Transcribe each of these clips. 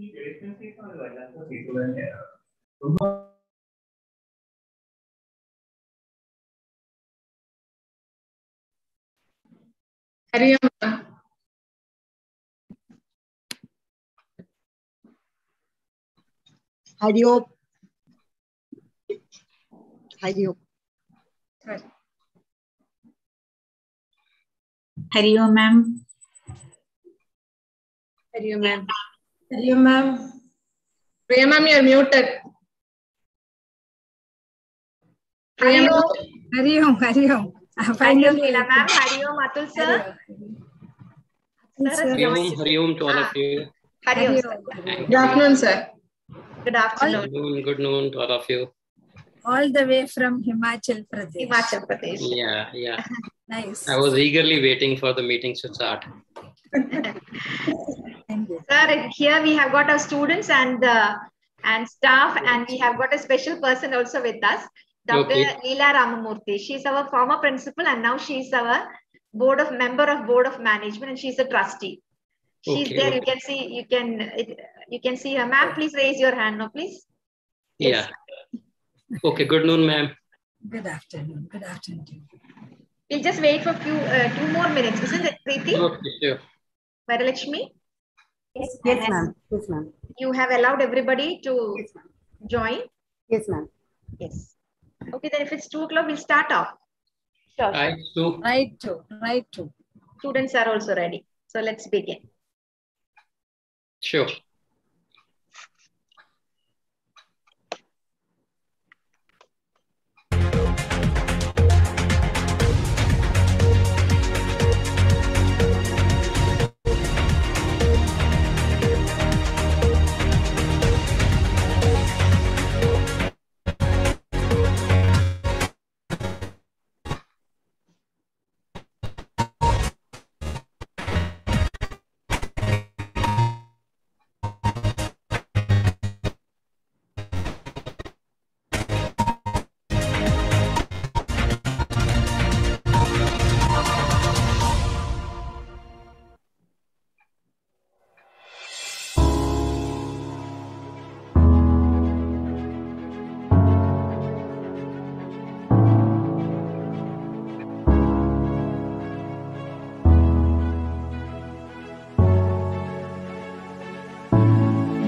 Hari Om. Hari Om. Hari Om. Hari Om, ma'am. Hari Om, ma'am. Hari Om, ma'am. Priya ma'am, you are muted. Priya ma'am. Hari Om, Hari Om. Finally, ma'am. Hari Om, Atul sir. Hari Om to all of you. Hari Om, sir. Good afternoon, sir. Good afternoon. Good noon to all of you. All the way from Himachal Pradesh. Himachal Pradesh. Yeah. Nice. I was eagerly waiting for the meetings to start. Thank you. Sir, here we have got our students and staff, and we have got a special person also with us, Dr. Okay. Leela Ramamurthy. She is our former principal, and now she is our member of board of management, and she is a trustee. She's Okay, there. okay. You can see. You can see her. Ma'am, please raise your hand now, please. Yeah. Okay. Good noon, ma'am. Good afternoon. Good afternoon. We'll just wait for 2 more minutes. Isn't it, Preeti? Okay, sure. Varalakshmi? Yes, ma'am. Yes, ma'am. You have allowed everybody to Yes, ma'am. join? Yes, ma'am. Yes. Okay, then if it's 2 o'clock, we'll start off. Sure. I too. Right to. Students are also ready. So let's begin. Sure.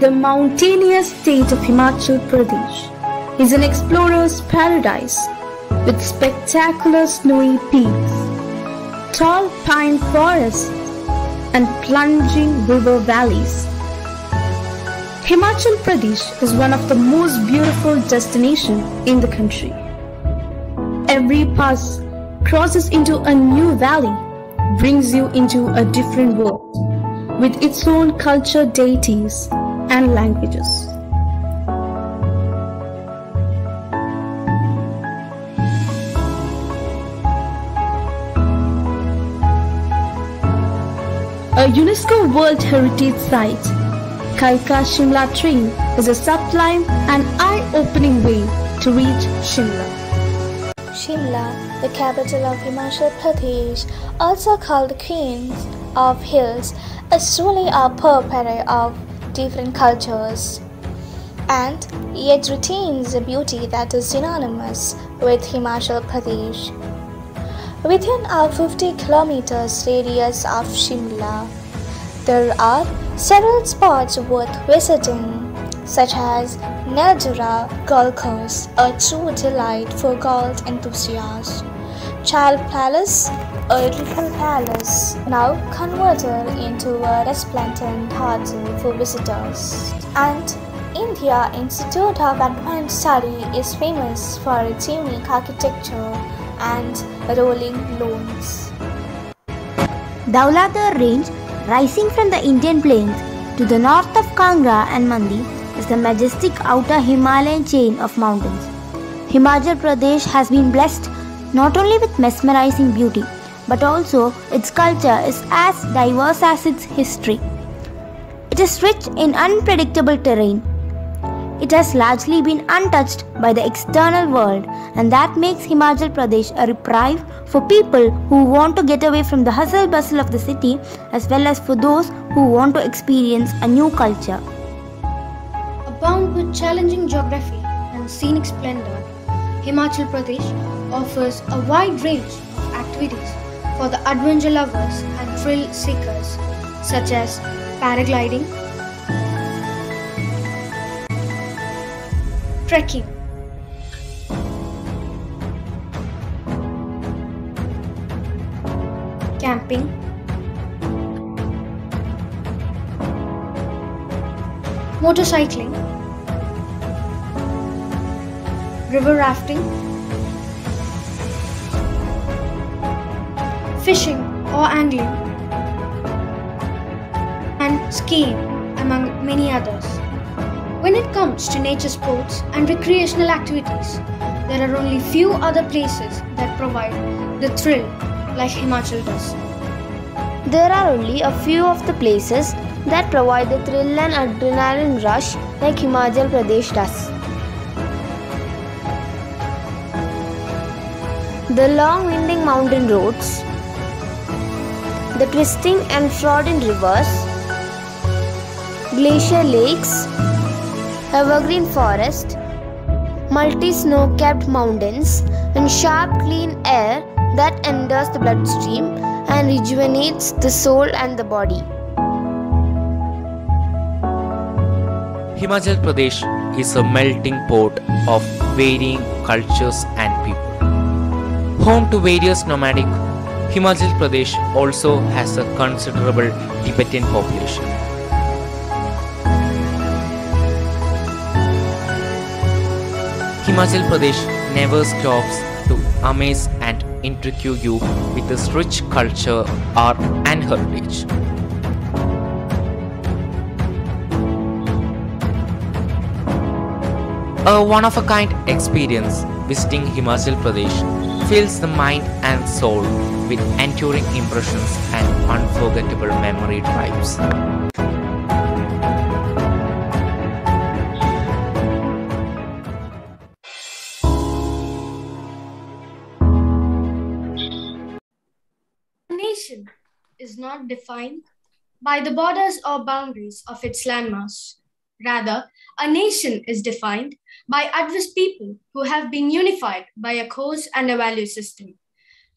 The mountainous state of Himachal Pradesh is an explorer's paradise with spectacular snowy peaks, tall pine forests, and plunging river valleys. Himachal Pradesh is one of the most beautiful destinations in the country. Every pass crosses into a new valley, brings you into a different world with its own culture, deities, and languages. A UNESCO World Heritage Site, Kalka-Shimla train is a sublime and eye-opening way to reach Shimla. Shimla, the capital of Himachal Pradesh, also called the Queen of Hills, is truly a potpourri of different cultures, and yet retains a beauty that is synonymous with Himachal Pradesh. Within a 50 kilometers radius of Shimla, there are several spots worth visiting, such as Neldura Golf Course, a true delight for golf enthusiasts, Child Palace, a little palace now converted into a resplendent hotel for visitors, and India Institute of Advanced Study is famous for its unique architecture and rolling lawns. Dhauladhar Range, rising from the Indian plains to the north of Kangra and Mandi, is the majestic outer Himalayan chain of mountains. Himachal Pradesh has been blessed not only with mesmerizing beauty, but also its culture is as diverse as its history. It is rich in unpredictable terrain. It has largely been untouched by the external world, and that makes Himachal Pradesh a reprieve for people who want to get away from the hustle bustle of the city, as well as for those who want to experience a new culture. Abound with challenging geography and scenic splendor, Himachal Pradesh offers a wide range of activities for the adventure lovers and thrill seekers, such as paragliding, trekking, camping, motorcycling, river rafting, fishing or angling, and skiing, among many others. When it comes to nature sports and recreational activities, there are only few other places that provide the thrill like Himachal does. There are only a few of the places that provide the thrill and adrenaline rush like Himachal Pradesh does. The long winding mountain roads, the twisting and frothing rivers, glacier lakes, evergreen forest, multi-snow-capped mountains, and sharp clean air that enters the bloodstream and rejuvenates the soul and the body. Himachal Pradesh is a melting pot of varying cultures and people. Home to various nomadic, Himachal Pradesh also has a considerable Tibetan population. Himachal Pradesh never stops to amaze and intrigue you with its rich culture, art and heritage. A one-of-a-kind experience visiting Himachal Pradesh fills the mind and soul with enduring impressions and unforgettable memory drives. A nation is not defined by the borders or boundaries of its landmass. Rather, a nation is defined by adverse people who have been unified by a cause and a value system,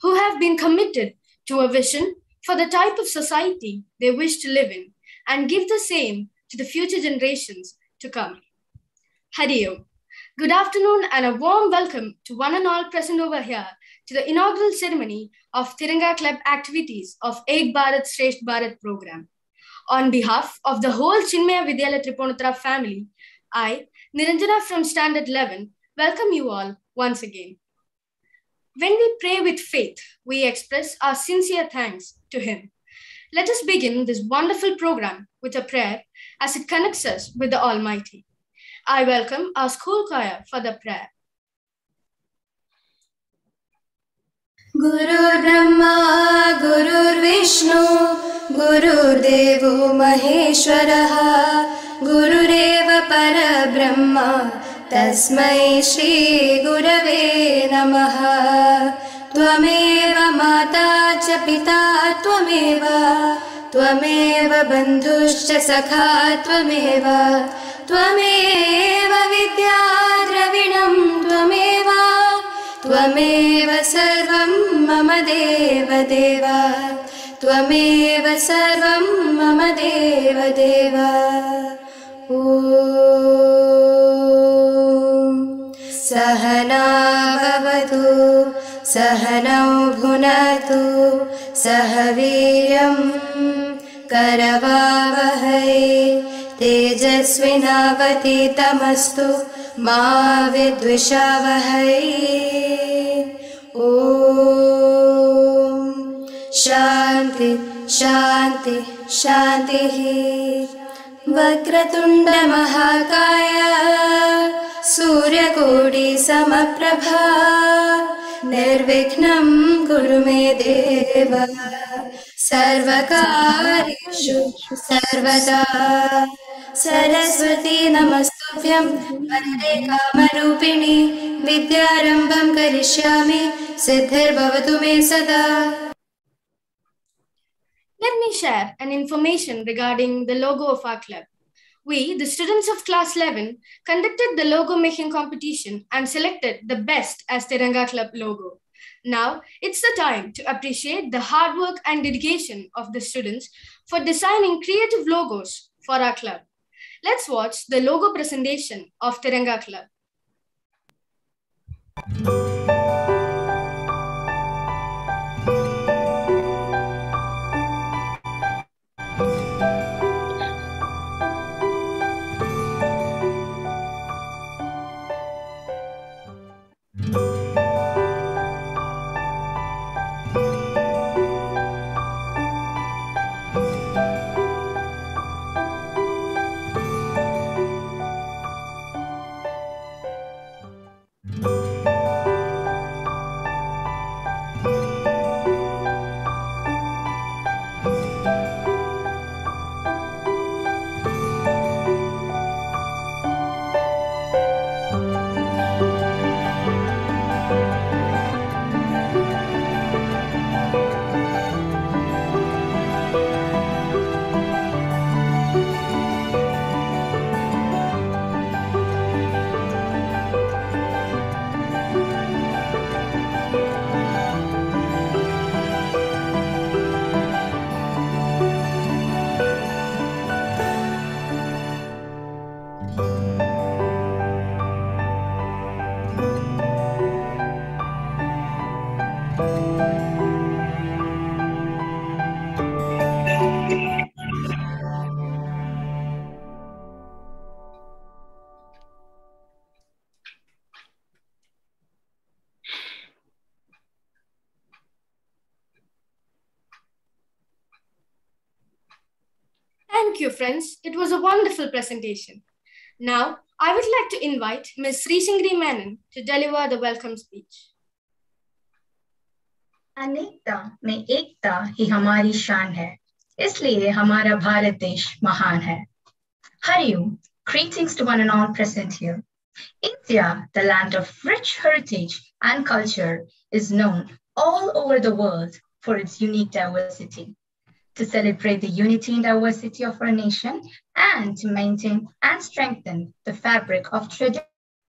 who have been committed to a vision for the type of society they wish to live in and give the same to the future generations to come. Hari Om. Good afternoon and a warm welcome to one and all present over here to the inaugural ceremony of TIRANGA Club activities of Ek Bharath Shrestha Bharath program. On behalf of the whole Chinmaya Vidyalaya Tripunithra family, I, Niranjana from Standard 11, welcome you all once again. When we pray with faith, we express our sincere thanks to Him. Let us begin this wonderful program with a prayer as it connects us with the Almighty. I welcome our school choir for the prayer. Guru Brahma, Guru Vishnu, Guru Devo Maheshwaraha, Guru Deva Para Brahma, Tasmai Shri Gurave Namaha. Tvameva Mata Cha Pita Tvameva, Tvameva Bandhuscha Sakha Tvameva, Tvameva Vidya Dravinam Tvameva, Tvameva Sarvam Mama Deva Deva, Tvameva Sarvam Mama Deva Deva. Om Sahana Bhavatu, Sahanau Bhunatu, Sahaviryam Karavavahai, Tejasvinavati Tamastu Ma Vidvishavahai. Om Shanti Shanti Shanti. Vakratunda Mahakaya, Suryakodi Samaprabha, Nirvikhnam Kuru me Deva, Sarvakarishu Sarvada, Saraswati Namastubhyam, Vande Kamarupini, Vidyarambham Karishyami, Siddhir Bhavatu me Sada. Let me share an information regarding the logo of our club. We, the students of class 11, conducted the logo making competition and selected the best as Tiranga Club logo. Now, it's the time to appreciate the hard work and dedication of the students for designing creative logos for our club. Let's watch the logo presentation of Tiranga Club. Thank you, friends. It was a wonderful presentation. Now, I would like to invite Ms. Srishingri Menon to deliver the welcome speech. अनेकता में एकता ही हमारी शान है, इसलिए हमारा भारत देश महान है. Hariom, greetings to one and all present here. India, the land of rich heritage and culture, is known all over the world for its unique diversity. To celebrate the unity and diversity of our nation and to maintain and strengthen the fabric of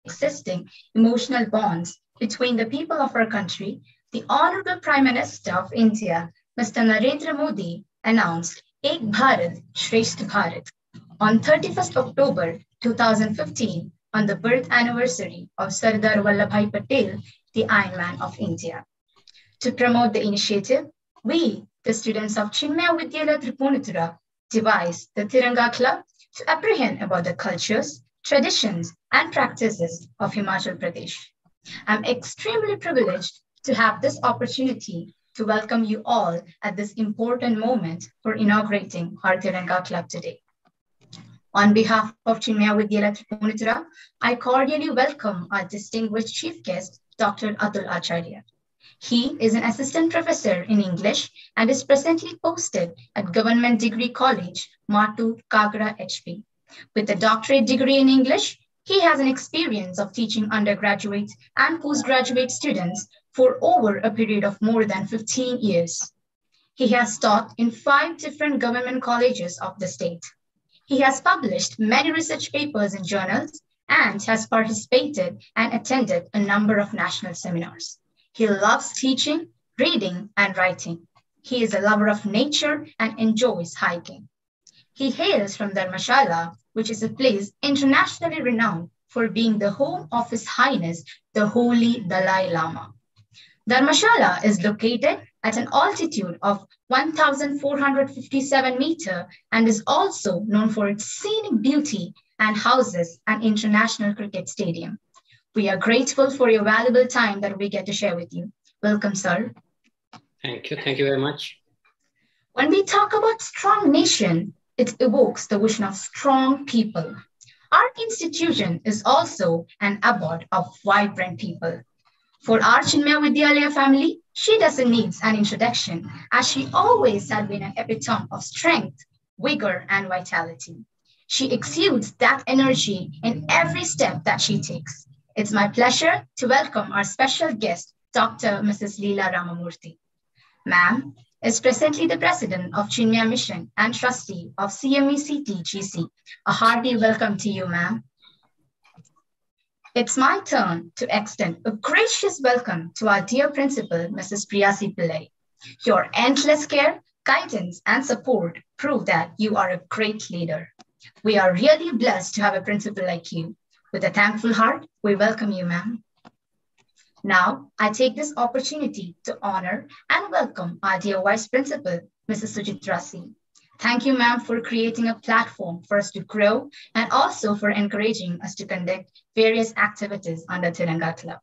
existing emotional bonds between the people of our country, the Honorable Prime Minister of India, Mr. Narendra Modi, announced Ek Bharath Shrestha Bharath on 31st October 2015 on the birth anniversary of Sardar Vallabhbhai Patel, the Iron Man of India. To promote the initiative, we, the students of Chinmaya Vidyalaya Tripunithura, devised the Tiranga Club to apprehend about the cultures, traditions, and practices of Himachal Pradesh. I'm extremely privileged to have this opportunity to welcome you all at this important moment for inaugurating our Tiranga Club today. On behalf of Chinmaya Vidyalaya Tripunithura, I cordially welcome our distinguished chief guest, Dr. Atul Acharya. He is an assistant professor in English and is presently posted at Government Degree College, Matu, Kagra, HP. With a doctorate degree in English, he has an experience of teaching undergraduate and postgraduate students for over a period of more than 15 years. He has taught in 5 different government colleges of the state. He has published many research papers in journals and has participated and attended a number of national seminars. He loves teaching, reading, and writing. He is a lover of nature and enjoys hiking. He hails from Dharamshala, which is a place internationally renowned for being the home of His Highness, the Holy Dalai Lama. Dharamshala is located at an altitude of 1,457 meters and is also known for its scenic beauty and houses an international cricket stadium. We are grateful for your valuable time that we get to share with you. Welcome, sir. Thank you. Thank you very much. When we talk about strong nation, it evokes the vision of strong people. Our institution is also an abode of vibrant people. For our Chinmaya Vidyalaya family, she doesn't need an introduction, as she always has been an epitome of strength, vigor, and vitality. She exudes that energy in every step that she takes. It's my pleasure to welcome our special guest, Dr. Mrs. Leela Ramamurthy. Ma'am is presently the President of Chinya Mission and Trustee of CMECT-GC. A hearty welcome to you, ma'am. It's my turn to extend a gracious welcome to our dear Principal, Mrs. Priyasi Pillai. Your endless care, guidance, and support prove that you are a great leader. We are really blessed to have a principal like you. With a thankful heart, we welcome you, ma'am. Now, I take this opportunity to honor and welcome our dear Vice Principal, Mrs. Sujitra C. Thank you, ma'am, for creating a platform for us to grow and also for encouraging us to conduct various activities under Tiranga Club.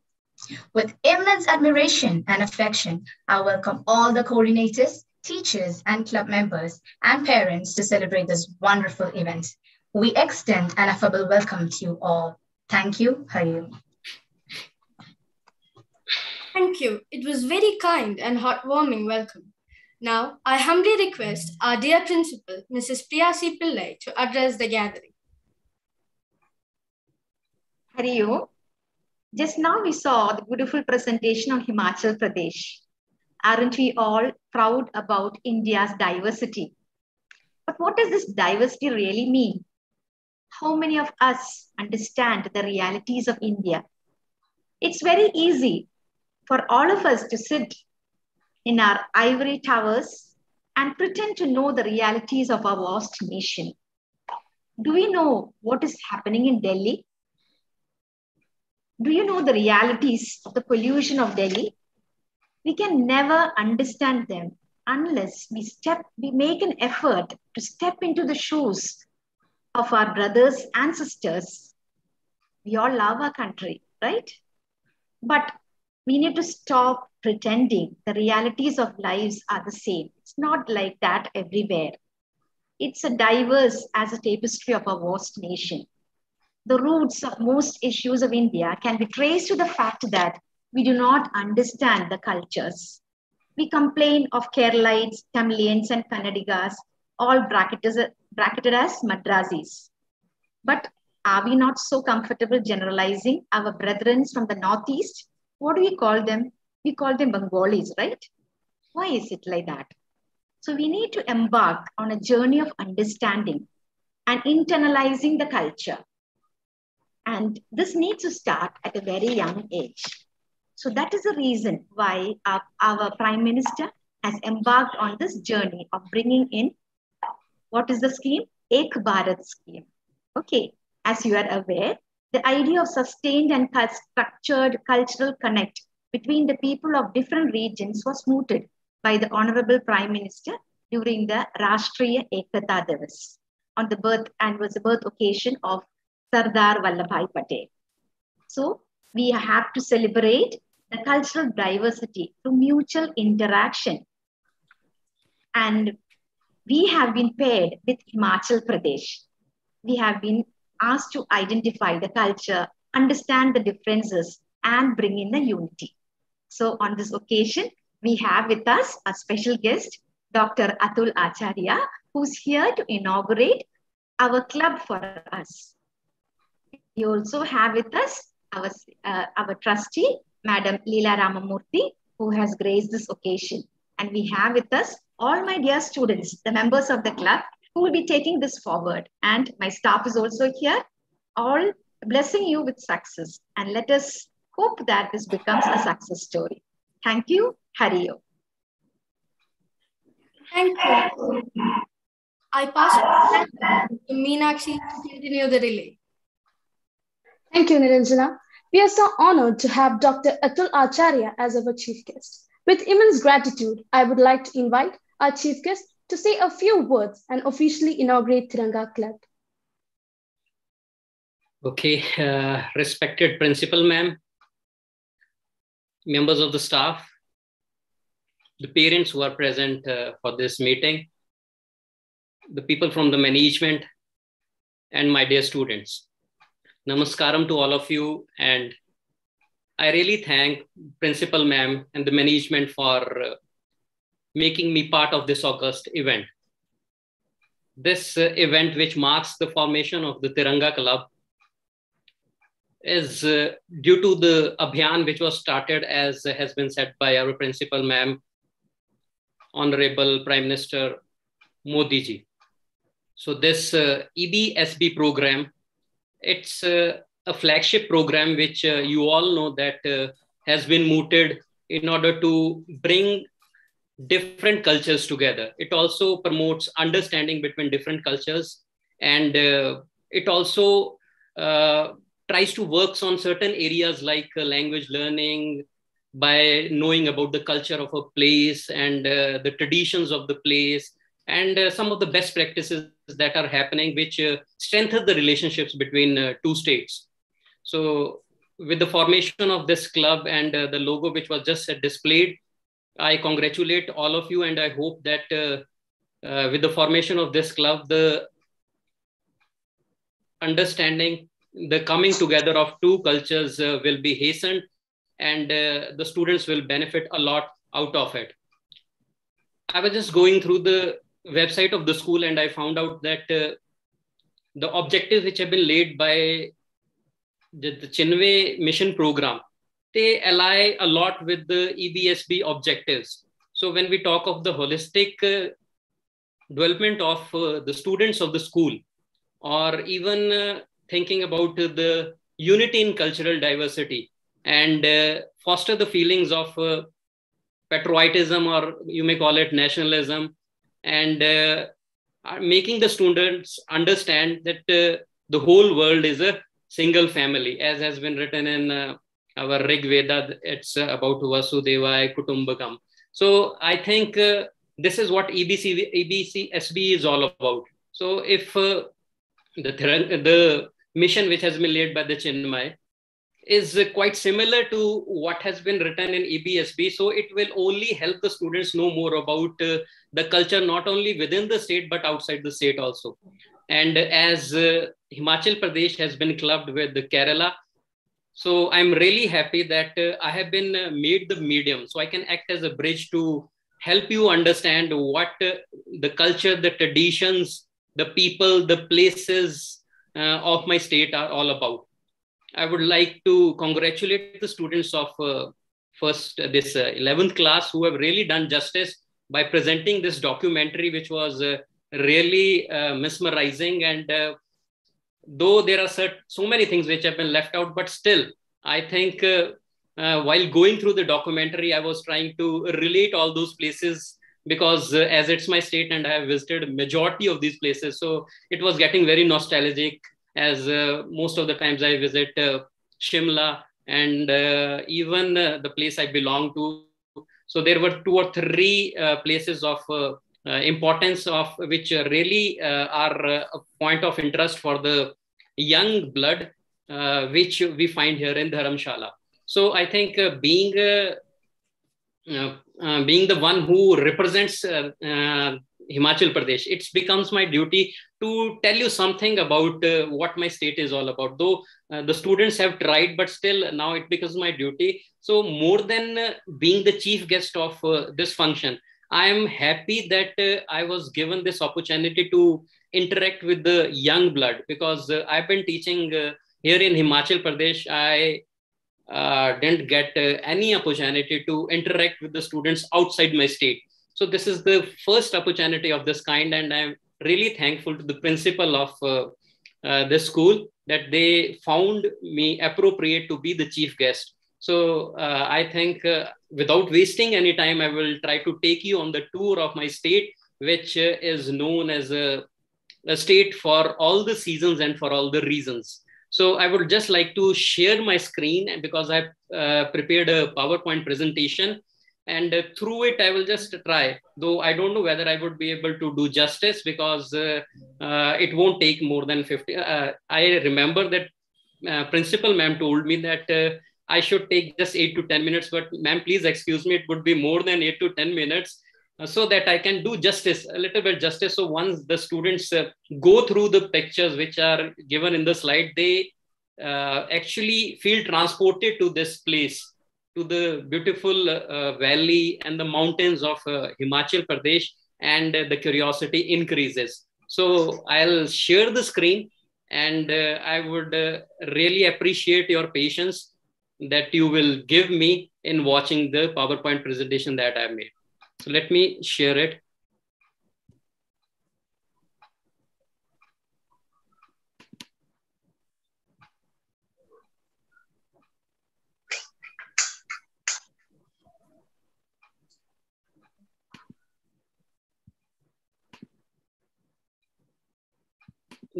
With immense admiration and affection, I welcome all the coordinators, teachers, and club members and parents to celebrate this wonderful event. We extend an affable welcome to you all. Thank you, Hari. Thank you. It was very kind and heartwarming welcome. Now, I humbly request our dear Principal, Mrs. Priyasi Pillai, to address the gathering. Hariyo, just now we saw the beautiful presentation on Himachal Pradesh. Aren't we all proud about India's diversity? But what does this diversity really mean? How many of us understand the realities of India? It's very easy for all of us to sit in our ivory towers and pretend to know the realities of our vast nation. Do we know what is happening in Delhi? Do you know the realities of the pollution of Delhi? We can never understand them unless we make an effort to step into the shoes of our brothers and sisters. We all love our country, right? But we need to stop pretending the realities of lives are the same. It's not like that everywhere. It's a diverse as a tapestry of our vast nation. The roots of most issues of India can be traced to the fact that we do not understand the cultures. We complain of Keralites, Tamilians, and Kannadigas, all bracketed as Madrasis. But are we not so comfortable generalizing our brethren from the Northeast? What do we call them? We call them Bengalis, right? Why is it like that? So we need to embark on a journey of understanding and internalizing the culture. And this needs to start at a very young age. So that is the reason why our Prime Minister has embarked on this journey of bringing in, what is the scheme? Ek Bharat scheme. Okay, as you are aware, the idea of sustained and structured cultural connect between the people of different regions was mooted by the Honorable Prime Minister during the Rashtriya Ekata Divas on the birth and was the birth occasion of Sardar Vallabhbhai Patel. So we have to celebrate the cultural diversity through mutual interaction. And we have been paired with Himachal Pradesh. We have been asked to identify the culture, understand the differences, and bring in the unity. So on this occasion, we have with us a special guest, Dr. Atul Acharya, who's here to inaugurate our club for us. We also have with us our trustee, Madam Leela Ramamurthy, who has graced this occasion. And we have with us all my dear students, the members of the club, who will be taking this forward. And my staff is also here, all blessing you with success. And let us hope that this becomes a success story. Thank you. Hariyo. Thank you. I pass it to Meenakshi to continue the relay. Thank you, Niranjana. We are so honored to have Dr. Atul Acharya as our chief guest. With immense gratitude, I would like to invite our chief guest to say a few words and officially inaugurate Tiranga Club. Okay, respected principal ma'am, members of the staff, the parents who are present for this meeting, the people from the management, and my dear students. Namaskaram to all of you, and I really thank Principal Ma'am and the management for making me part of this August event. This event, which marks the formation of the Tiranga Club, is due to the Abhiyan which was started, as has been said by our Principal Ma'am, Honorable Prime Minister Modi ji. So this EBSB program, it's a flagship program which you all know that has been mooted in order to bring different cultures together. It also promotes understanding between different cultures, and it also tries to work on certain areas like language learning, by knowing about the culture of a place and the traditions of the place, and some of the best practices that are happening, which strengthen the relationships between two states. So with the formation of this club and the logo which was just displayed, I congratulate all of you, and I hope that with the formation of this club, the understanding, the coming together of two cultures will be hastened, and the students will benefit a lot out of it. I was just going through the website of the school, and I found out that the objectives which have been laid by the Chinwe mission program, they ally a lot with the EBSB objectives. So when we talk of the holistic development of the students of the school, or even thinking about the unity in cultural diversity, and foster the feelings of patriotism, or you may call it nationalism, and making the students understand that the whole world is a single family, as has been written in our Rig Veda. It's about Vasudevaya Kutumbakam. So I think this is what EBSB is all about. So if the mission which has been laid by the Chinmay is quite similar to what has been written in EBSB, so it will only help the students know more about the culture, not only within the state, but outside the state also. And as Himachal Pradesh has been clubbed with Kerala, so I'm really happy that I have been made the medium, so I can act as a bridge to help you understand what the culture, the traditions, the people, the places of my state are all about. I would like to congratulate the students of this 11th class who have really done justice by presenting this documentary, which was really mesmerizing. And though there are so many things which have been left out, but still, I think while going through the documentary, I was trying to relate all those places, because as it's my state and I have visited majority of these places, so it was getting very nostalgic, as most of the times I visit Shimla and even the place I belong to. So there were 2 or 3 places of importance, of which really are a point of interest for the young blood, which we find here in Dharamshala. So I think being the one who represents Himachal Pradesh, it becomes my duty to tell you something about what my state is all about. Though the students have tried, but still now it becomes my duty. So more than being the chief guest of this function, I am happy that I was given this opportunity to interact with the young blood, because I've been teaching here in Himachal Pradesh. I didn't get any opportunity to interact with the students outside my state. So this is the first opportunity of this kind, and I'm really thankful to the principal of this school that they found me appropriate to be the chief guest. So I think without wasting any time, I will try to take you on the tour of my state, which is known as a state for all the seasons and for all the reasons. So I would just like to share my screen, because I've prepared a PowerPoint presentation, and through it I will just try, though I don't know whether I would be able to do justice, because it won't take more than 50. I remember that principal ma'am told me that I should take just 8 to 10 minutes, but ma'am, please excuse me, it would be more than 8 to 10 minutes, so that I can do justice, a little bit justice. So once the students go through the pictures which are given in the slide, they actually feel transported to this place, to the beautiful valley and the mountains of Himachal Pradesh, and the curiosity increases. So I'll share the screen, and I would really appreciate your patience that you will give me in watching the PowerPoint presentation that I've made. So let me share it.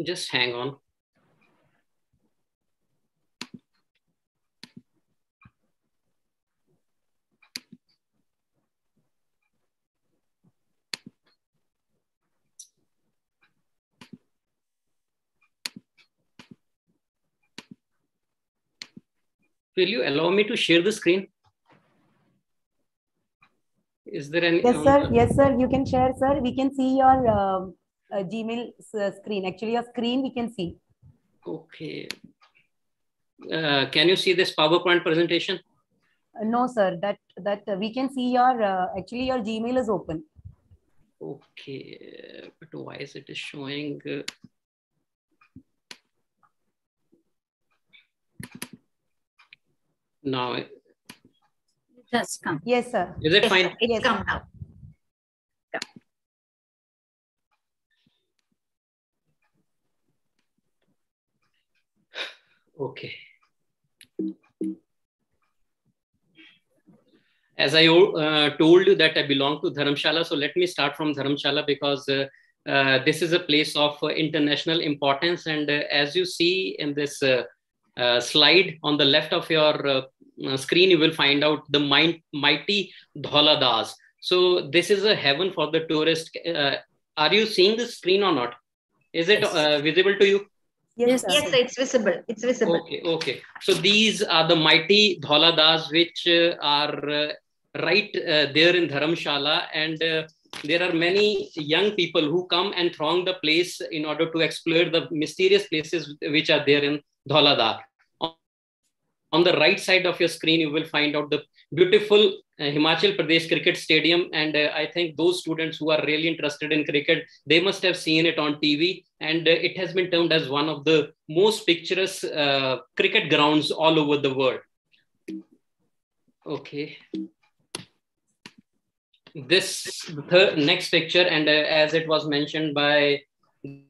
Just hang on. Will you allow me to share the screen? Is there any? Yes, sir. Yes, sir. You can share, sir. We can see your Gmail screen. Actually, your screen we can see. Okay. Can you see this PowerPoint presentation? No, sir. That we can see your actually your Gmail is open. Okay, but why is it showing? Now it has come. Yes, sir. Is it Yes, fine? sir. It's Yes. come now. Okay. As I told you that I belong to Dharamshala, so let me start from Dharamshala because this is a place of international importance. And as you see in this slide on the left of your screen, you will find out the mighty Dhauladas. So this is a heaven for the tourist. Are you seeing the screen or not? Is it visible to you? Yes, sir. Yes, sir, it's visible. It's visible. Okay, okay. So these are the mighty Dhauladas which are right there in Dharamshala, and there are many young people who come and throng the place in order to explore the mysterious places which are there in Dhaulada. On the right side of your screen, you will find out the beautiful Himachal Pradesh cricket stadium. And I think those students who are really interested in cricket, they must have seen it on TV. And it has been termed as one of the most picturesque cricket grounds all over the world. Okay. This next picture, and as it was mentioned by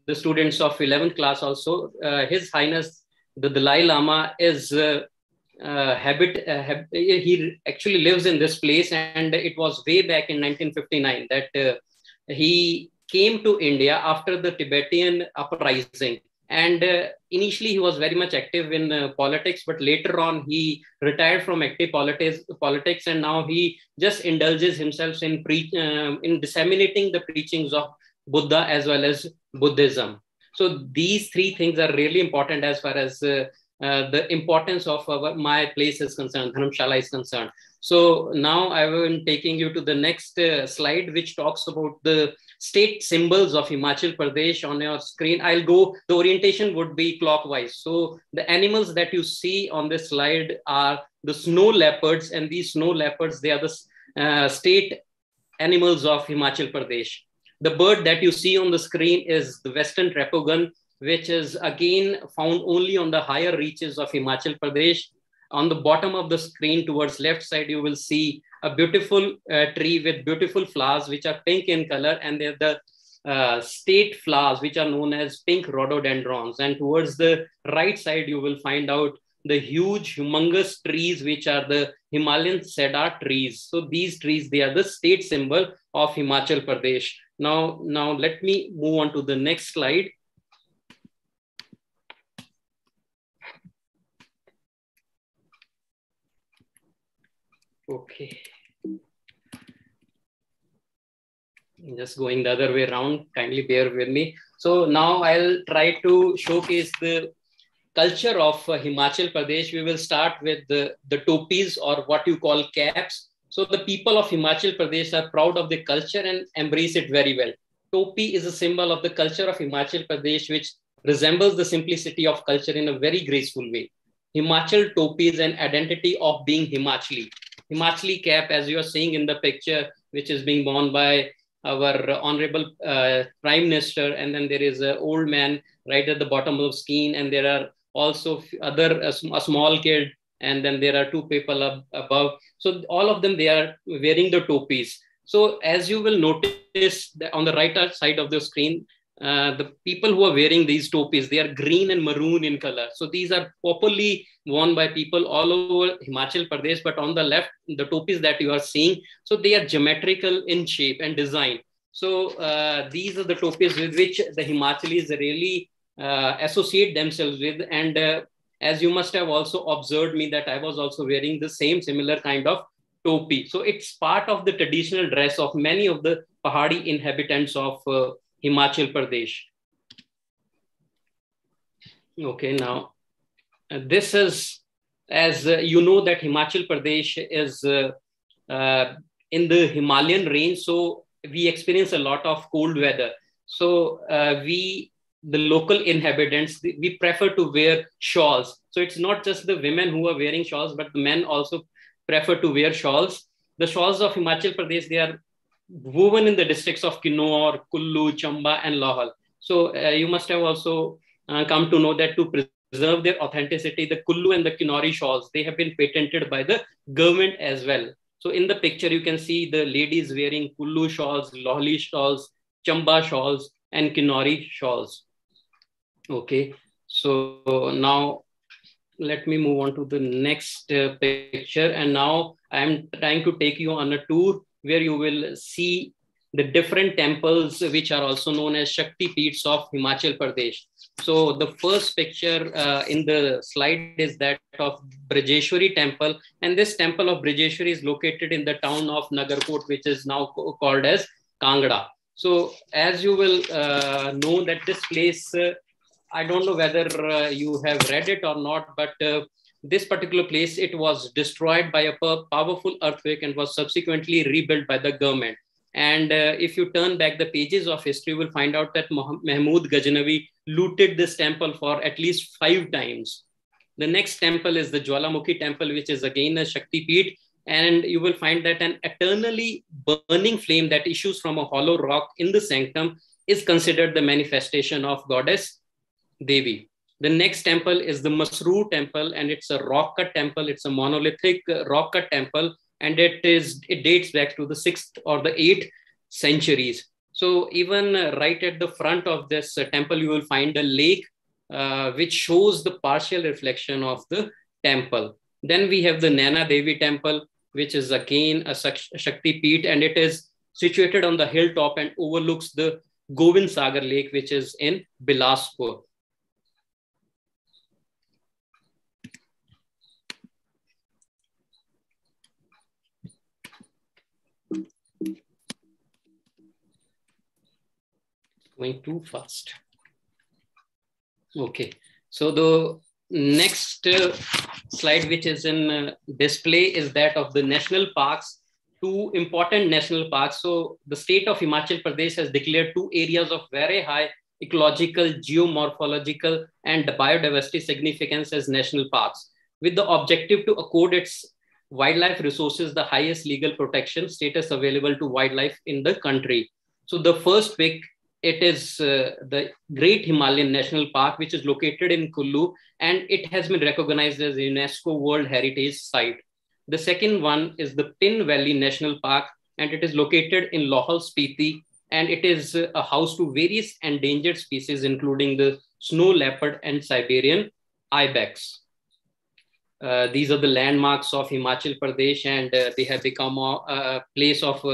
the students of 11th class also, His Highness the Dalai Lama is he actually lives in this place, and it was way back in 1959 that he came to India after the Tibetan uprising. And initially he was very much active in politics, but later on he retired from active politics, and now he just indulges himself in disseminating the preachings of Buddha as well as Buddhism. So these three things are really important as far as the importance of my place is concerned, Dharamshala is concerned. So now I am taking you to the next slide, which talks about the state symbols of Himachal Pradesh on your screen. The orientation would be clockwise. So the animals that you see on this slide are the snow leopards, and these snow leopards, they are the state animals of Himachal Pradesh. The bird that you see on the screen is the Western Trapogan, which is again found only on the higher reaches of Himachal Pradesh. On the bottom of the screen towards left side, you will see a beautiful tree with beautiful flowers, which are pink in color, and they're the state flowers, which are known as pink rhododendrons. And towards the right side, you will find out the huge, humongous trees, which are the Himalayan cedar trees. So these trees, they are the state symbol of Himachal Pradesh. Now let me move on to the next slide. Okay. Just going the other way around, kindly bear with me. So now I'll try to showcase the culture of Himachal Pradesh. We will start with the topis, or what you call caps. So the people of Himachal Pradesh are proud of the culture and embrace it very well. Topi is a symbol of the culture of Himachal Pradesh, which resembles the simplicity of culture in a very graceful way. Himachal topi is an identity of being Himachali. Himachali cap, as you are seeing in the picture, which is being worn by our honorable Prime Minister, and then there is an old man right at the bottom of the screen, and there are also a small kid, and then there are two people above. So all of them, they are wearing the topis. So as you will notice that on the right side of the screen, the people who are wearing these topis, they are green and maroon in color. So these are popularly worn by people all over Himachal Pradesh. But on the left, the topis that you are seeing, so they are geometrical in shape and design. So these are the topis with which the Himachalis really associate themselves with. And as you must have also observed me that I was also wearing the same similar kind of topi. So it's part of the traditional dress of many of the Pahadi inhabitants of Himachal Pradesh. Okay, now this is, as you know, that Himachal Pradesh is in the Himalayan range. So we experience a lot of cold weather. So the local inhabitants, we prefer to wear shawls. So it's not just the women who are wearing shawls, but the men also prefer to wear shawls. The shawls of Himachal Pradesh, they are woven in the districts of Kinnaur, Kullu, Chamba, and Lohal. So you must have also come to know that to preserve their authenticity, the Kullu and the Kinnauri shawls, they have been patented by the government as well. So in the picture, you can see the ladies wearing Kullu shawls, Lohali shawls, Chamba shawls, and Kinnauri shawls. Okay, so now let me move on to the next picture. And now I'm trying to take you on a tour where you will see the different temples, which are also known as Shakti Peeths of Himachal Pradesh. So the first picture in the slide is that of Brajeshwari temple. And this temple of Brajeshwari is located in the town of Nagarkot, which is now called as Kangra. So as you will know that this place, I don't know whether you have read it or not, but this particular place, it was destroyed by a powerful earthquake and was subsequently rebuilt by the government. And if you turn back the pages of history, you will find out that Mahmud Ghaznavi looted this temple for at least 5 times. The next temple is the Jwalamukhi temple, which is again a Shakti Peeth. And you will find that an eternally burning flame that issues from a hollow rock in the sanctum is considered the manifestation of goddess Devi. The next temple is the Masrur temple, and it's a rock cut temple. It's a monolithic rock cut temple, and it dates back to the 6th or the 8th centuries. So even right at the front of this temple, you will find a lake which shows the partial reflection of the temple. Then we have the Naina Devi temple, which is again a Shakti Peeth, and it is situated on the hilltop and overlooks the Govind Sagar Lake, which is in Bilaspur. Going too fast. Okay, so the next slide which is in display is that of the national parks. 2 important national parks. So the state of Himachal Pradesh has declared 2 areas of very high ecological, geomorphological, and biodiversity significance as national parks, with the objective to accord its wildlife resources the highest legal protection status available to wildlife in the country. So the first pick, it is the Great Himalayan National Park, which is located in Kullu, and it has been recognized as a UNESCO World Heritage Site. The second one is the Pin Valley National Park, and it is located in Lohal Spiti, and it is a house to various endangered species, including the snow leopard and Siberian ibex. These are the landmarks of Himachal Pradesh, and they have become a place of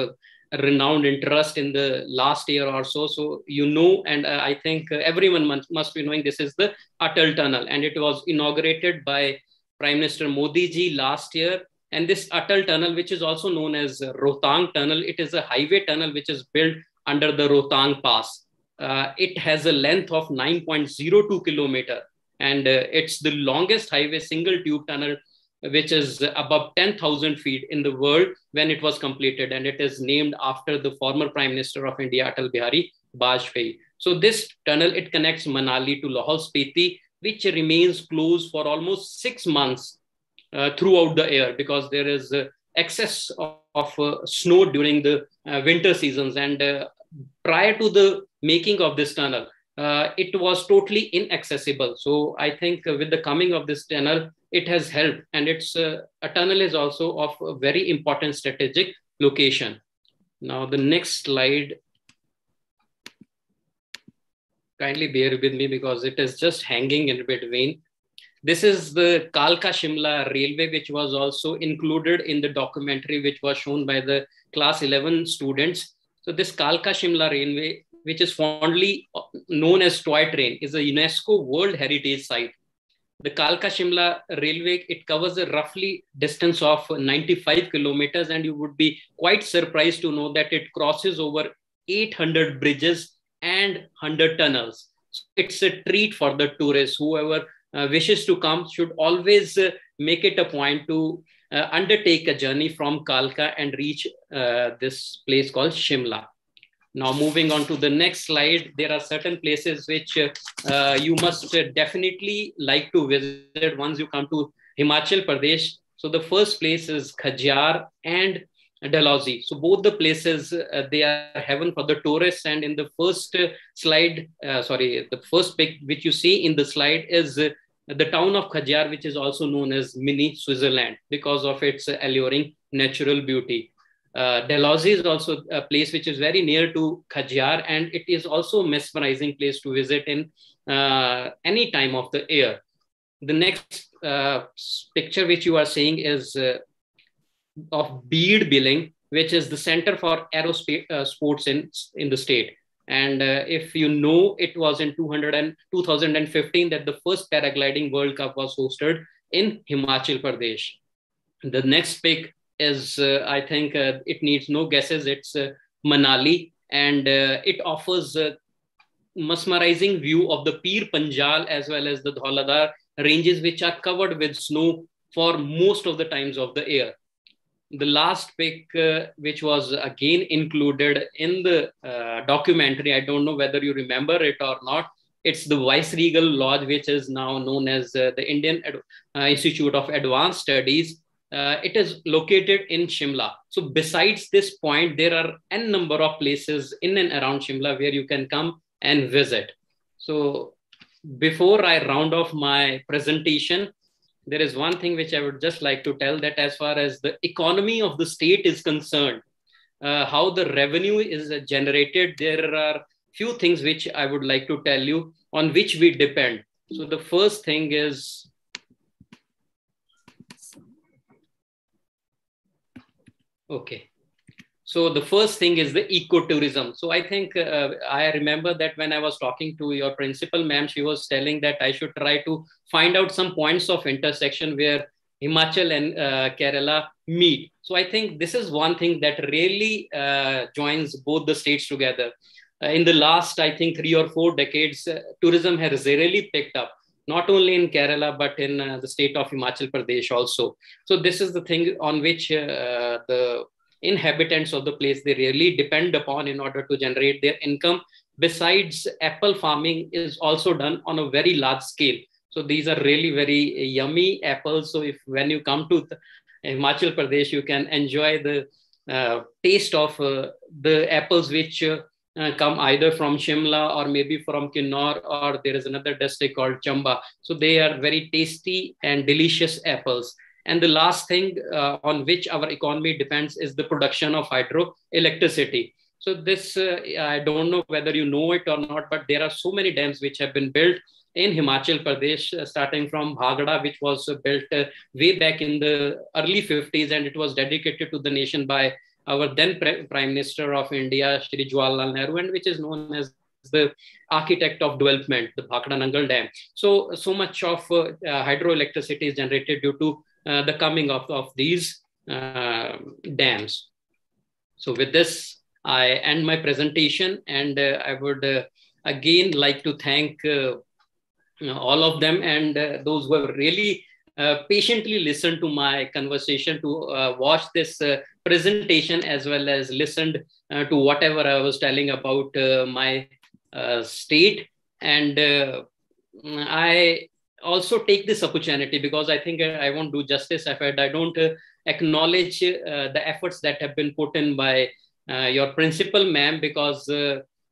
renowned interest in the last year or so. So, you know, and I think everyone must be knowing this is the Atal Tunnel, and it was inaugurated by Prime Minister Modi ji last year. And this Atal Tunnel, which is also known as Rohtang Tunnel, it is a highway tunnel which is built under the Rohtang Pass. It has a length of 9.02 kilometer, and it's the longest highway single tube tunnel, which is above 10,000 feet in the world when it was completed. And it is named after the former Prime Minister of India, Atal Bihari Vajpayee. So this tunnel, it connects Manali to Lohal Spiti, which remains closed for almost 6 months throughout the year, because there is excess of snow during the winter seasons. And prior to the making of this tunnel, it was totally inaccessible. So I think with the coming of this tunnel, it has helped, and it's a tunnel is also of a very important strategic location. Now the next slide, kindly bear with me because it is just hanging in between. This is the Kalka Shimla railway, which was also included in the documentary, which was shown by the class 11 students. So this Kalka Shimla railway, which is fondly known as toy train, is a UNESCO World Heritage Site. The Kalka Shimla railway, it covers a roughly distance of 95 kilometers, and you would be quite surprised to know that it crosses over 800 bridges and 100 tunnels. So it's a treat for the tourists. Whoever wishes to come should always make it a point to undertake a journey from Kalka and reach this place called Shimla. Now, moving on to the next slide, there are certain places which you must definitely like to visit once you come to Himachal Pradesh. So the first place is Khajjar and Dalhousie. So both the places, they are heaven for the tourists. And in the first slide, the first pic which you see in the slide is the town of Khajjar, which is also known as mini Switzerland because of its alluring natural beauty. Dalhousie is also a place which is very near to Khajjar, and it is also a mesmerizing place to visit in any time of the year. The next picture which you are seeing is of Bead Billing, which is the Center for Aerospace Sports in the state. And if you know, it was in 2015 that the first paragliding World Cup was hosted in Himachal Pradesh. The next pic is, I think it needs no guesses, it's Manali, and it offers a mesmerizing view of the Pir Panjal as well as the Dhauladar ranges, which are covered with snow for most of the times of the year. The last pic, which was again included in the documentary, I don't know whether you remember it or not, it's the Viceregal Lodge, which is now known as the Indian Institute of Advanced Studies. It is located in Shimla. So besides this point, there are n number of places in and around Shimla where you can come and visit. So before I round off my presentation, there is one thing which I would just like to tell, that as far as the economy of the state is concerned, how the revenue is generated, there are few things which I would like to tell you on which we depend. So the first thing is, okay. So the first thing is the ecotourism. So I think I remember that when I was talking to your principal ma'am, she was telling that I should try to find out some points of intersection where Himachal and Kerala meet. So I think this is one thing that really joins both the states together. In the last, I think 3 or 4 decades, tourism has really picked up, not only in Kerala, but in the state of Himachal Pradesh also. So this is the thing on which the inhabitants of the place, they really depend upon in order to generate their income. Besides, apple farming is also done on a very large scale. So these are really very yummy apples. So if when you come to Himachal Pradesh, you can enjoy the taste of the apples which come either from Shimla or maybe from Kinnaur, or there is another district called Chamba. So they are very tasty and delicious apples. And the last thing on which our economy depends is the production of hydroelectricity. So this, I don't know whether you know it or not, but there are so many dams which have been built in Himachal Pradesh, starting from Bhagra, which was built way back in the early 50s, and it was dedicated to the nation by our then Prime Minister of India, Shri Jawaharlal Nehru, and which is known as the architect of development, the Bhakra Nangal Dam. So much of hydroelectricity is generated due to the coming of these dams. So with this, I end my presentation, and I would again like to thank all of them and those who have really patiently listened to my conversation, to watch this presentation, as well as listened to whatever I was telling about my state. And I also take this opportunity, because I think I won't do justice if I don't acknowledge the efforts that have been put in by your principal ma'am, because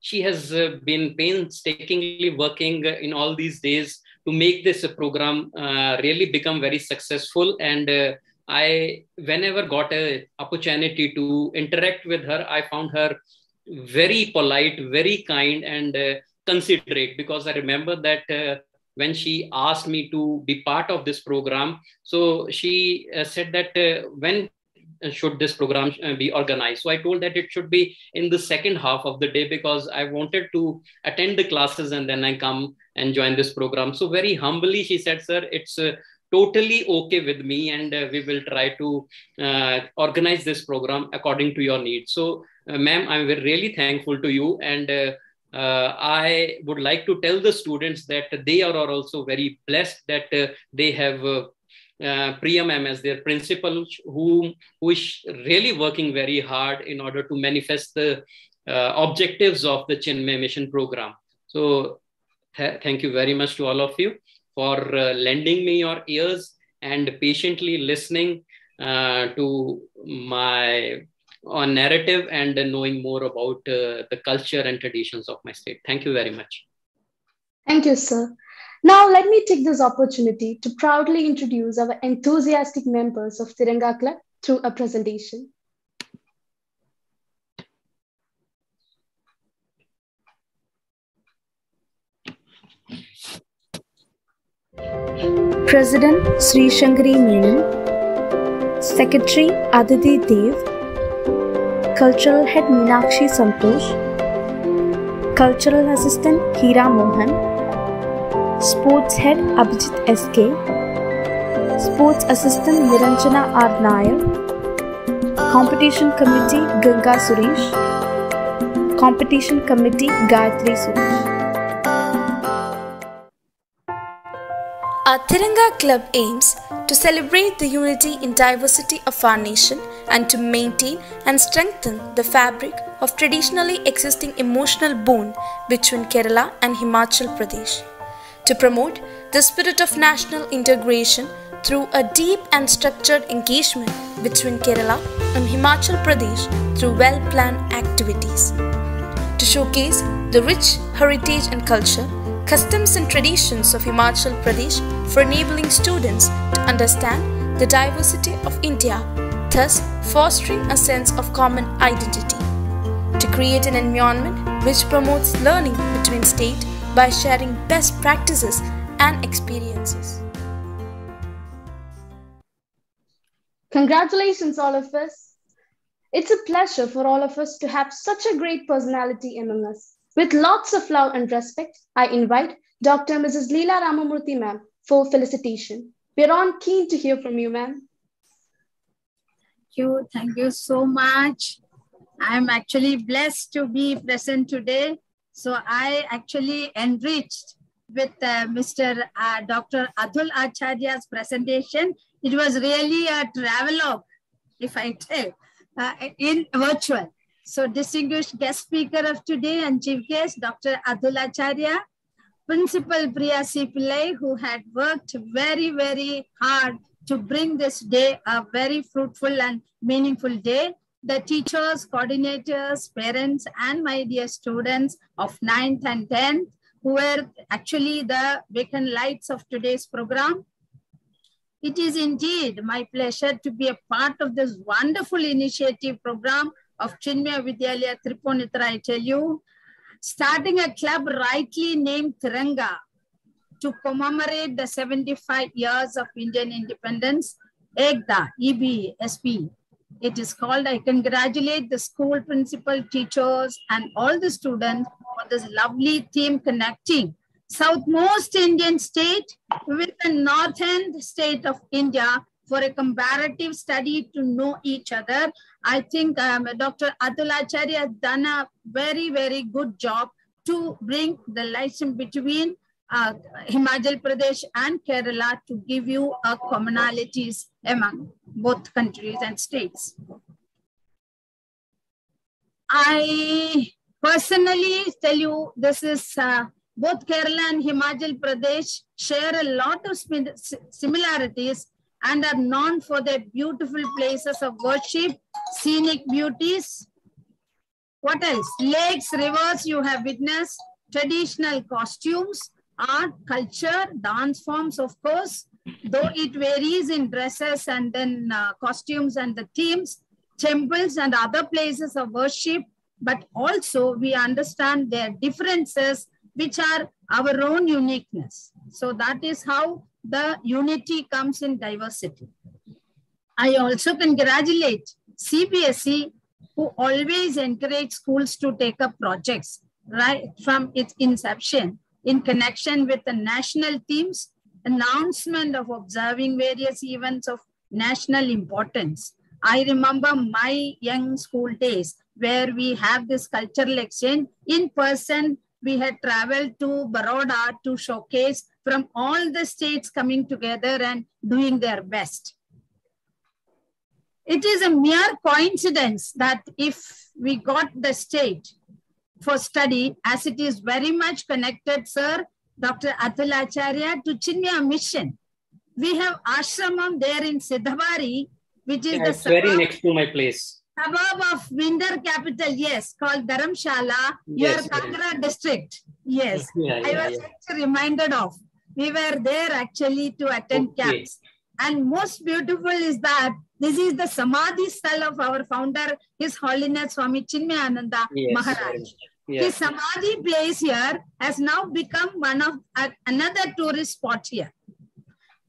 she has been painstakingly working in all these days to make this program really become very successful. And I whenever got a opportunity to interact with her, I found her very polite, very kind, and considerate, because I remember that when she asked me to be part of this program, so she said that when should this program be organized. So I told that it should be in the second half of the day, because I wanted to attend the classes and then I come and join this program. So very humbly she said, sir, it's totally okay with me, and we will try to organize this program according to your needs. So ma'am, I'm really thankful to you, and I would like to tell the students that they are also very blessed that they have Priya ma'am as their principal, who is really working very hard in order to manifest the objectives of the Chinmay Mission program. So thank you very much to all of you for lending me your ears and patiently listening to my narrative and knowing more about the culture and traditions of my state. Thank you very much. Thank you, sir. Now, let me take this opportunity to proudly introduce our enthusiastic members of Tiranga Club through a presentation. President Sri Shankari Menon, Secretary Aditi Dev, Cultural Head Meenakshi Santosh, Cultural Assistant Hira Mohan, Sports Head Abhijit SK, Sports Assistant Niranjana R. Nair, Competition Committee Ganga Suresh, Competition Committee Gayatri Suresh. Our Tiranga Club aims to celebrate the unity in diversity of our nation and to maintain and strengthen the fabric of traditionally existing emotional bond between Kerala and Himachal Pradesh, to promote the spirit of national integration through a deep and structured engagement between Kerala and Himachal Pradesh through well-planned activities, to showcase the rich heritage and culture, customs and traditions of Himachal Pradesh for enabling students to understand the diversity of India, thus fostering a sense of common identity, to create an environment which promotes learning between states by sharing best practices and experiences. Congratulations, all of us. It's a pleasure for all of us to have such a great personality among us. With lots of love and respect, I invite Dr. Mrs. Leela Ramamurthy ma'am for felicitation. We're on keen to hear from you, ma'am. Thank you so much. I'm actually blessed to be present today. So I actually enriched with Mr. Dr. Atul Acharya's presentation. It was really a travelogue, if I tell, in virtual. So distinguished guest speaker of today and chief guest, Dr. Atul Acharya, Principal Priya C. Pillai, who had worked very, very hard to bring this day a very fruitful and meaningful day. The teachers, coordinators, parents, and my dear students of 9th and 10th, who were actually the beacon lights of today's program. It is indeed my pleasure to be a part of this wonderful initiative program of Chinmay Vidyalaya Tripunithra, I tell you, starting a club rightly named TIRANGA to commemorate the 75 years of Indian independence, EGDA, EBSP. It is called. I congratulate the school principal, teachers, and all the students for this lovely theme connecting southmost Indian state with the northern state of India for a comparative study to know each other. I think Dr. Atul Acharya has done a very, very good job to bring the liaison between Himachal Pradesh and Kerala to give you commonalities among both countries and states. I personally tell you, this is both Kerala and Himachal Pradesh share a lot of similarities and are known for their beautiful places of worship, scenic beauties. What else? Lakes, rivers, you have witnessed, traditional costumes, art, culture, dance forms, of course, though it varies in dresses and then costumes and the themes, temples and other places of worship, but also we understand their differences, which are our own uniqueness. So that is how the unity comes in diversity. I also congratulate CBSE, who always encourage schools to take up projects right from its inception in connection with the national themes, announcement of observing various events of national importance. I remember my young school days where we have this cultural exchange in person. We had traveled to Baroda to showcase from all the states coming together and doing their best. It is a mere coincidence that if we got the state for study, as it is very much connected, sir, Dr. Atul Acharya, to Chinmaya mission. We have ashramam there in Siddhabari, which is the very next to my place. Suburb of winter capital, yes, called Dharamshala, Yes, your Kangra district. Yes, Yeah, I was reminded of. We were there actually to attend camps. And most beautiful is that this is the Samadhi Sthal of our founder, His Holiness Swami Chinmayananda Maharaj. His Samadhi place here has now become one of another tourist spot here.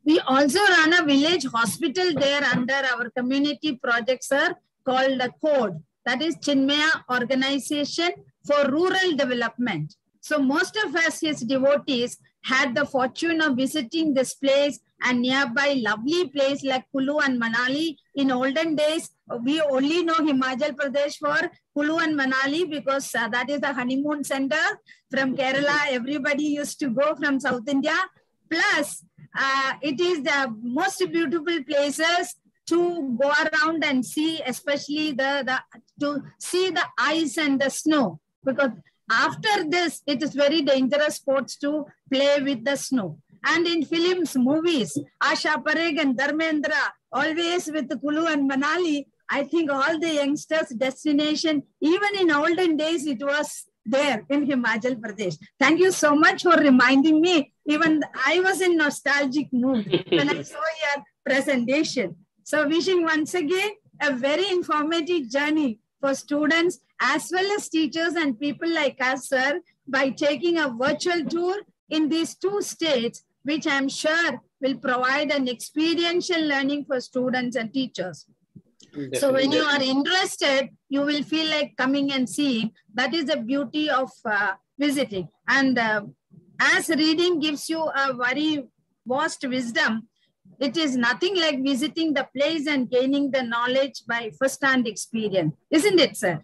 We also run a village hospital there under our community project, sir, called the CODE, that is Chinmaya Organization for Rural Development. So most of us, his devotees, had the fortune of visiting this place and nearby lovely place like Kulu and Manali. In olden days, we only know Himachal Pradesh for Kulu and Manali because that is the honeymoon center. From Kerala, everybody used to go from South India. Plus, it is the most beautiful places to go around and see, especially to see the ice and the snow. Because after this, it is very dangerous sports to play with the snow. And in films, movies, Asha Parekh and Dharmendra, always with Kulu and Manali, I think all the youngsters' destination, even in olden days, it was there in Himachal Pradesh. Thank you so much for reminding me. Even I was in nostalgic mood when I saw your presentation. So wishing once again a very informative journey for students as well as teachers and people like us, sir, by taking a virtual tour in these two states, which I'm sure will provide an experiential learning for students and teachers. Definitely. So when you are interested, you will feel like coming and seeing. That is the beauty of visiting. And as reading gives you a very vast wisdom, it is nothing like visiting the place and gaining the knowledge by first-hand experience. Isn't it, sir?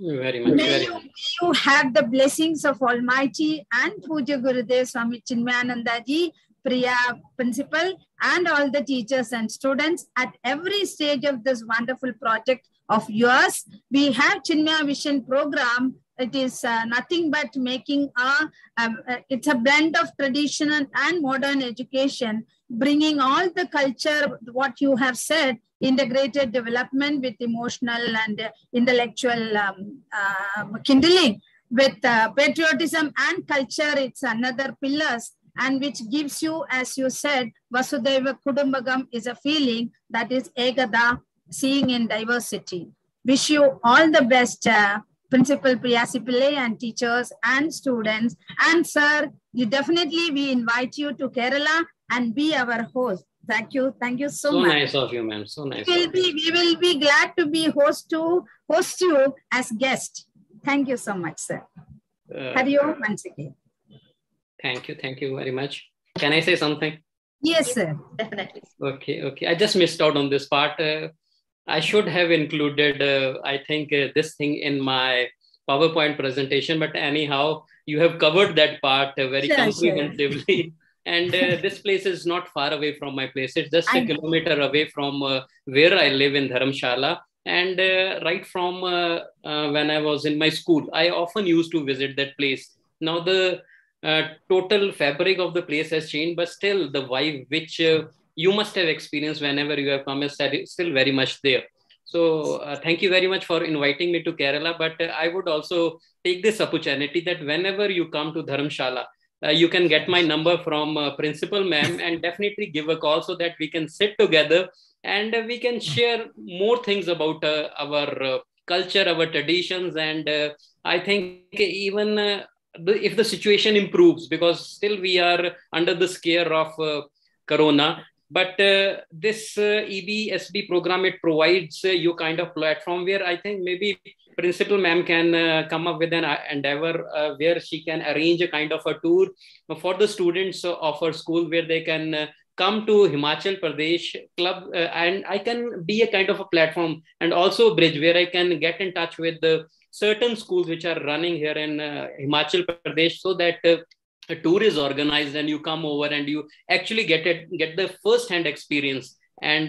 Very much. May you have the blessings of Almighty and Puja Gurudev Swami Chinmayananda Ji, Priya Principal, and all the teachers and students at every stage of this wonderful project of yours. We have Chinmaya Vision program. It is nothing but making it's a blend of traditional and modern education, bringing all the culture, what you have said, integrated development with emotional and intellectual kindling, with patriotism and culture. It's another pillars, and which gives you, as you said, Vasudhaiva Kudumbakam is a feeling that is Ekada, seeing in diversity. Wish you all the best, Principal Priyasi Pillai and teachers and students. And sir, we invite you to Kerala and be our host. Thank you so much. So nice of you, ma'am. So nice. We will be glad to be host you as guest. Thank you so much, sir. Hari Om once again. Thank you very much. Can I say something? Yes, sir. Definitely. Okay. I just missed out on this part. I should have included, I think, this thing in my PowerPoint presentation, but anyhow, you have covered that part very comprehensively. Sure. And this place is not far away from my place. It's just a kilometer away from where I live in Dharamshala. And right from when I was in my school, I often used to visit that place. Now the total fabric of the place has changed, but still the vibe which you must have experienced whenever you have come is still very much there. So thank you very much for inviting me to Kerala. But I would also take this opportunity that whenever you come to Dharamshala, you can get my number from principal ma'am and definitely give a call so that we can sit together and we can share more things about our culture, our traditions. And I think even if the situation improves, because still we are under the scare of Corona, but this EBSB program, it provides you kind of platform where I think maybe principal ma'am can come up with an endeavor where she can arrange a kind of a tour for the students of her school, where they can come to Himachal Pradesh club, and I can be a kind of a platform and also a bridge where I can get in touch with the certain schools which are running here in Himachal Pradesh, so that a tour is organized and you come over and you actually get the first-hand experience and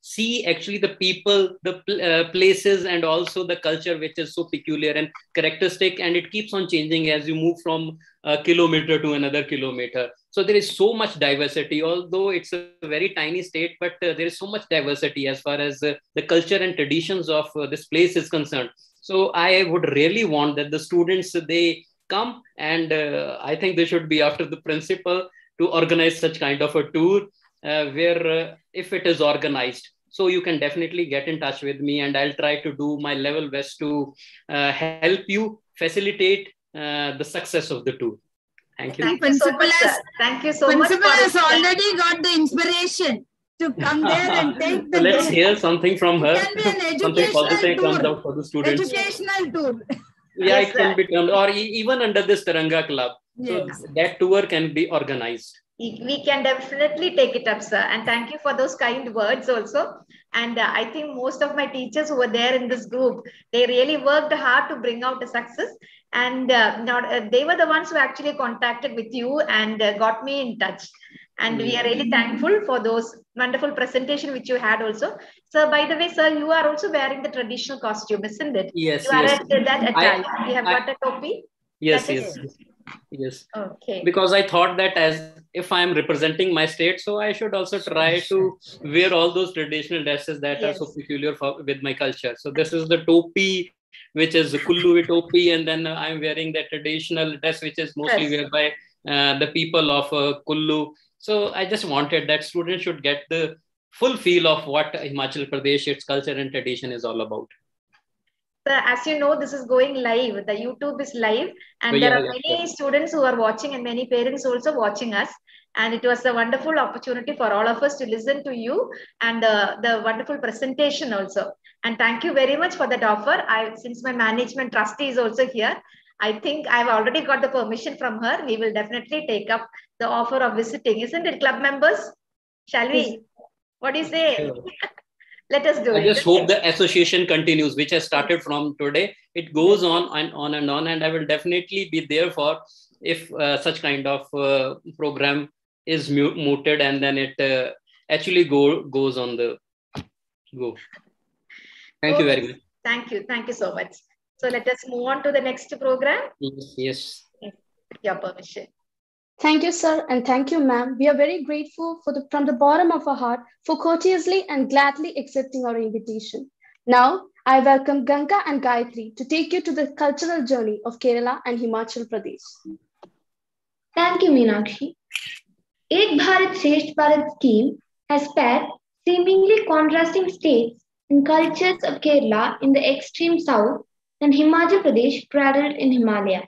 see actually the people, the places, and also the culture which is so peculiar and characteristic, and it keeps on changing as you move from a kilometer to another kilometer. So there is so much diversity, although it's a very tiny state, but there is so much diversity as far as the culture and traditions of this place is concerned. So I would really want that the students, they come, and I think they should be after the principal to organize such kind of a tour where if it is organized, so you can definitely get in touch with me and I'll try to do my level best to help you facilitate the success of the tour. Thank you. Thank you so much, sir. Thank you so much. Principal has already got the inspiration to come there and take the. So let's hear something from her. It can be an something positive educational comes out for the students. Educational tour. Yeah, Yes, it can sir. be termed, or even under this Tiranga Club. Yes. So that tour can be organized. We can definitely take it up, sir. And thank you for those kind words also. And I think most of my teachers who were there in this group, they really worked hard to bring out a success. And they were the ones who actually contacted with you and got me in touch. And we are really thankful for those wonderful presentation which you had also. So by the way, sir, you are also wearing the traditional costume, isn't it? Yes, you are yes. at that attire. You have got a topi? Yes, That yes, is- yes. Okay. Because I thought that as if I am representing my state, so I should also try to wear all those traditional dresses that are so peculiar with my culture. So this is the topi, which is the Kullu topi, and then I'm wearing the traditional dress, which is mostly Yes. worn by the people of Kullu. So I just wanted that students should get the full feel of what Himachal Pradesh, its culture and tradition is all about. So as you know, this is going live. The YouTube is live, and there are many students who are watching and many parents also watching us. And it was a wonderful opportunity for all of us to listen to you and the wonderful presentation also. And thank you very much for that offer. Since my management trustee is also here, I think I've already got the permission from her. We will definitely take up the offer of visiting, isn't it, club members? Shall we? What do you say? Sure. Let us do I it. just hope the association continues, which has started from today. It goes on and on and on, and I will definitely be there for if such kind of program is mooted and then it actually goes on the go. Thank you very much. Thank you. Thank you so much. So let us move on to the next program. Yes. With your permission. Thank you, sir, and thank you, ma'am. We are very grateful from the bottom of our heart for courteously and gladly accepting our invitation. Now, I welcome Ganga and Gayatri to take you to the cultural journey of Kerala and Himachal Pradesh. Thank you, Meenakshi. Ek Bharat Shrestha Bharat scheme has paired seemingly contrasting states and cultures of Kerala in the extreme south and Himachal Pradesh cradled in Himalayas.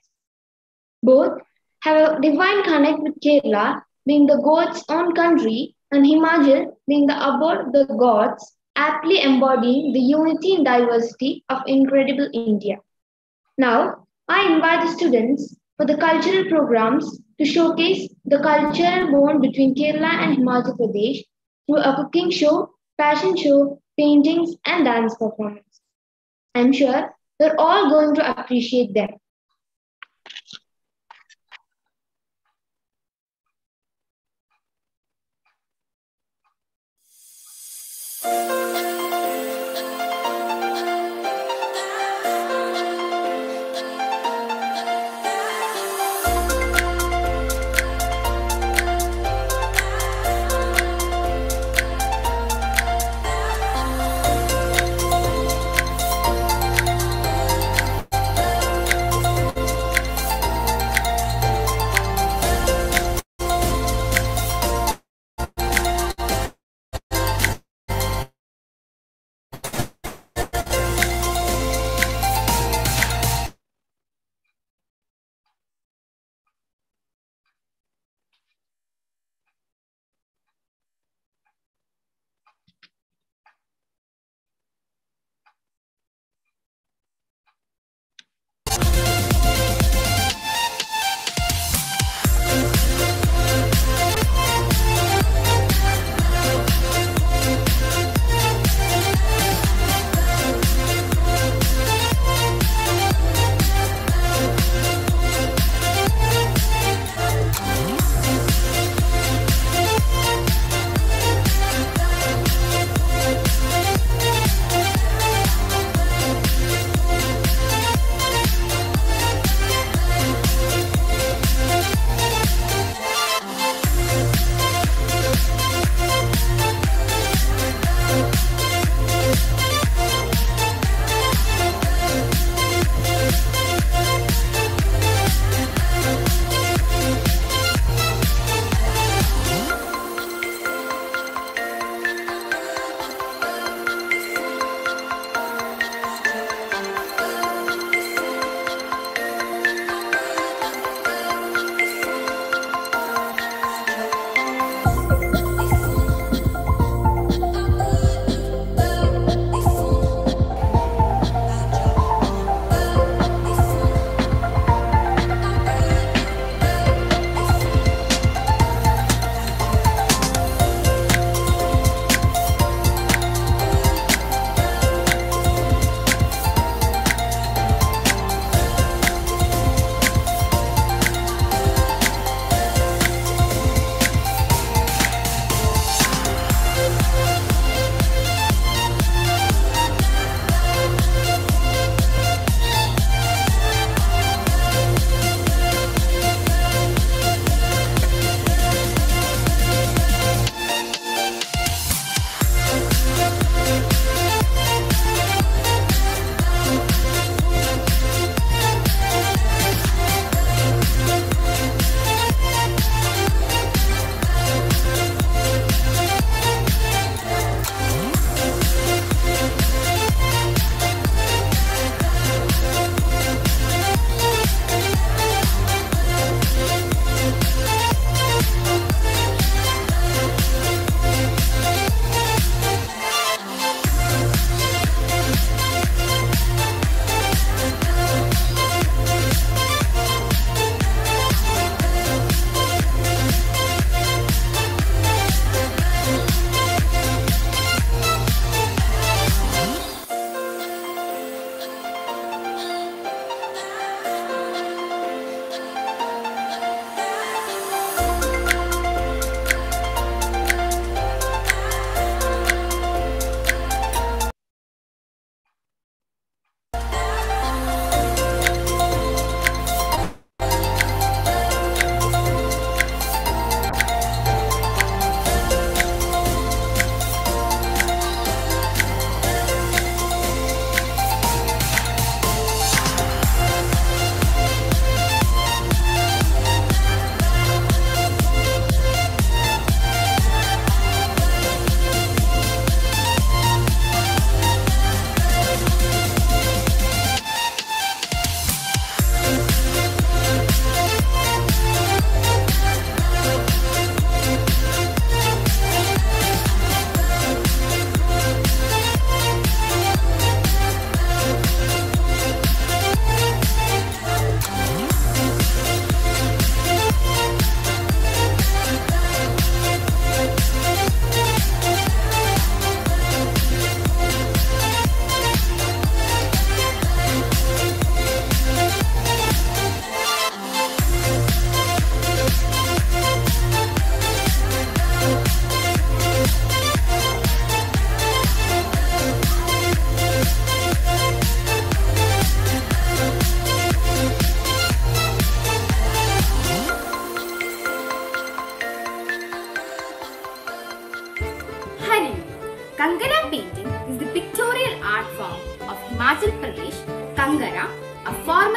Both have a divine connect with Kerala being the god's own country and Himachal being the abode of the gods, aptly embodying the unity and diversity of incredible India. Now, I invite the students for the cultural programs to showcase the cultural bond between Kerala and Himachal Pradesh through a cooking show, fashion show, paintings, and dance performance. I'm sure you're all going to appreciate them.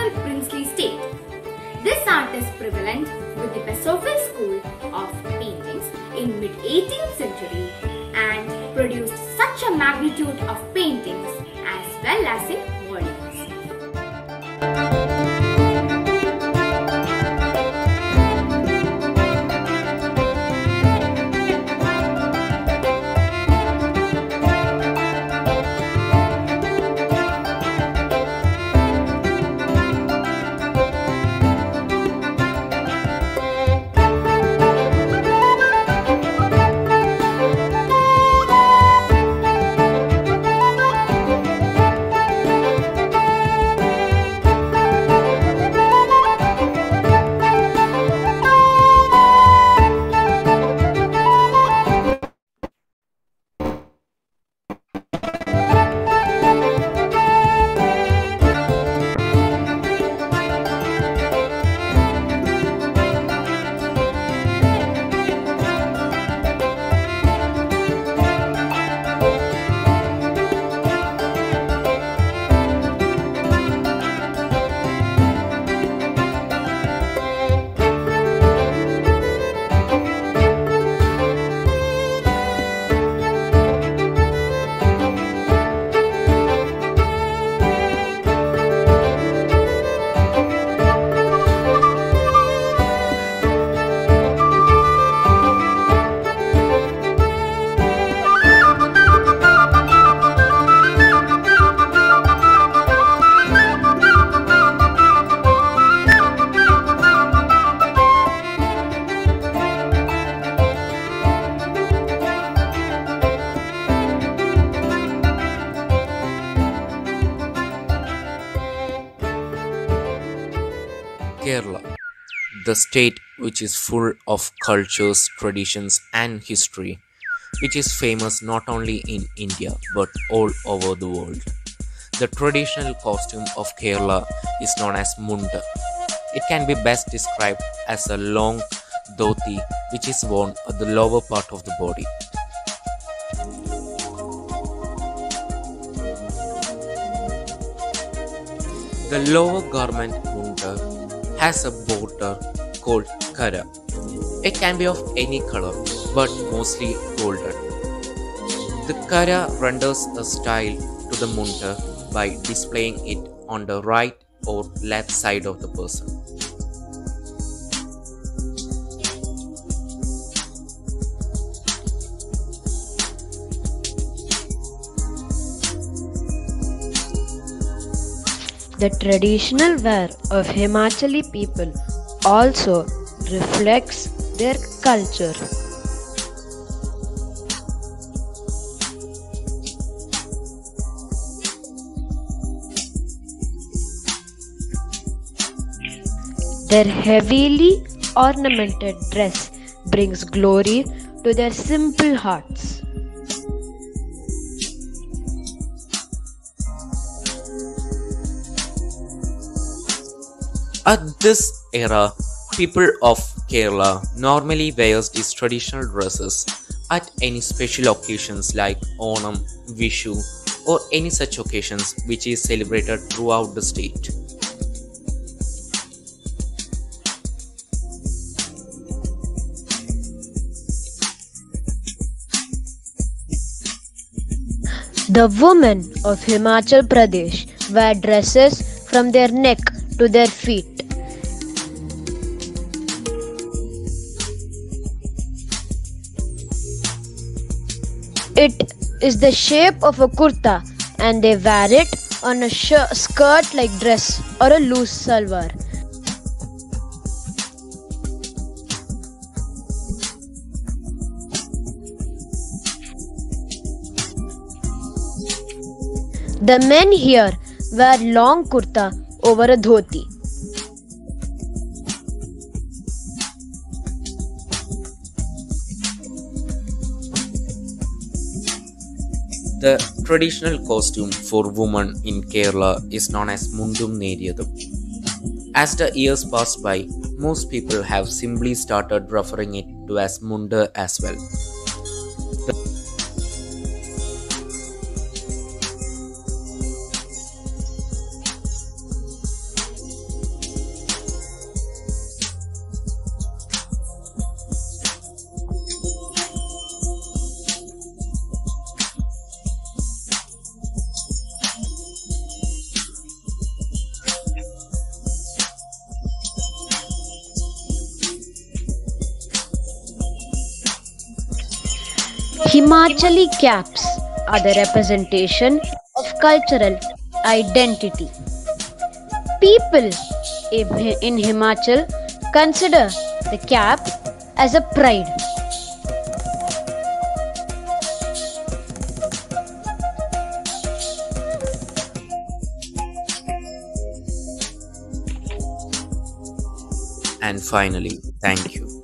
royal princely state. This art is prevalent with the Basofil school of paintings in mid-18th century and produced such a magnitude of paintings as well as in volumes. Kerala, the state which is full of cultures, traditions, and history, which is famous not only in India but all over the world. The traditional costume of Kerala is known as Munda. It can be best described as a long dhoti which is worn at the lower part of the body. The lower garment Munda has a border called kara. It can be of any color but mostly golden. The kara renders a style to the Munda by displaying it on the right or left side of the person. The traditional wear of Himachali people also reflects their culture. Their heavily ornamented dress brings glory to their simple hearts. At this era, people of Kerala normally wears these traditional dresses at any special occasions like Onam, Vishu, or any such occasions which is celebrated throughout the state. The women of Himachal Pradesh wear dresses from their neck to their feet. It is the shape of a kurta and they wear it on a skirt like dress or a loose salwar. The men here wear long kurta over a dhoti. The traditional costume for women in Kerala is known as Mundum Neriyadum. As the years pass by, most people have simply started referring it to as Munda as well. Himachali caps are the representation of cultural identity. People in Himachal consider the cap as a pride. And finally, thank you.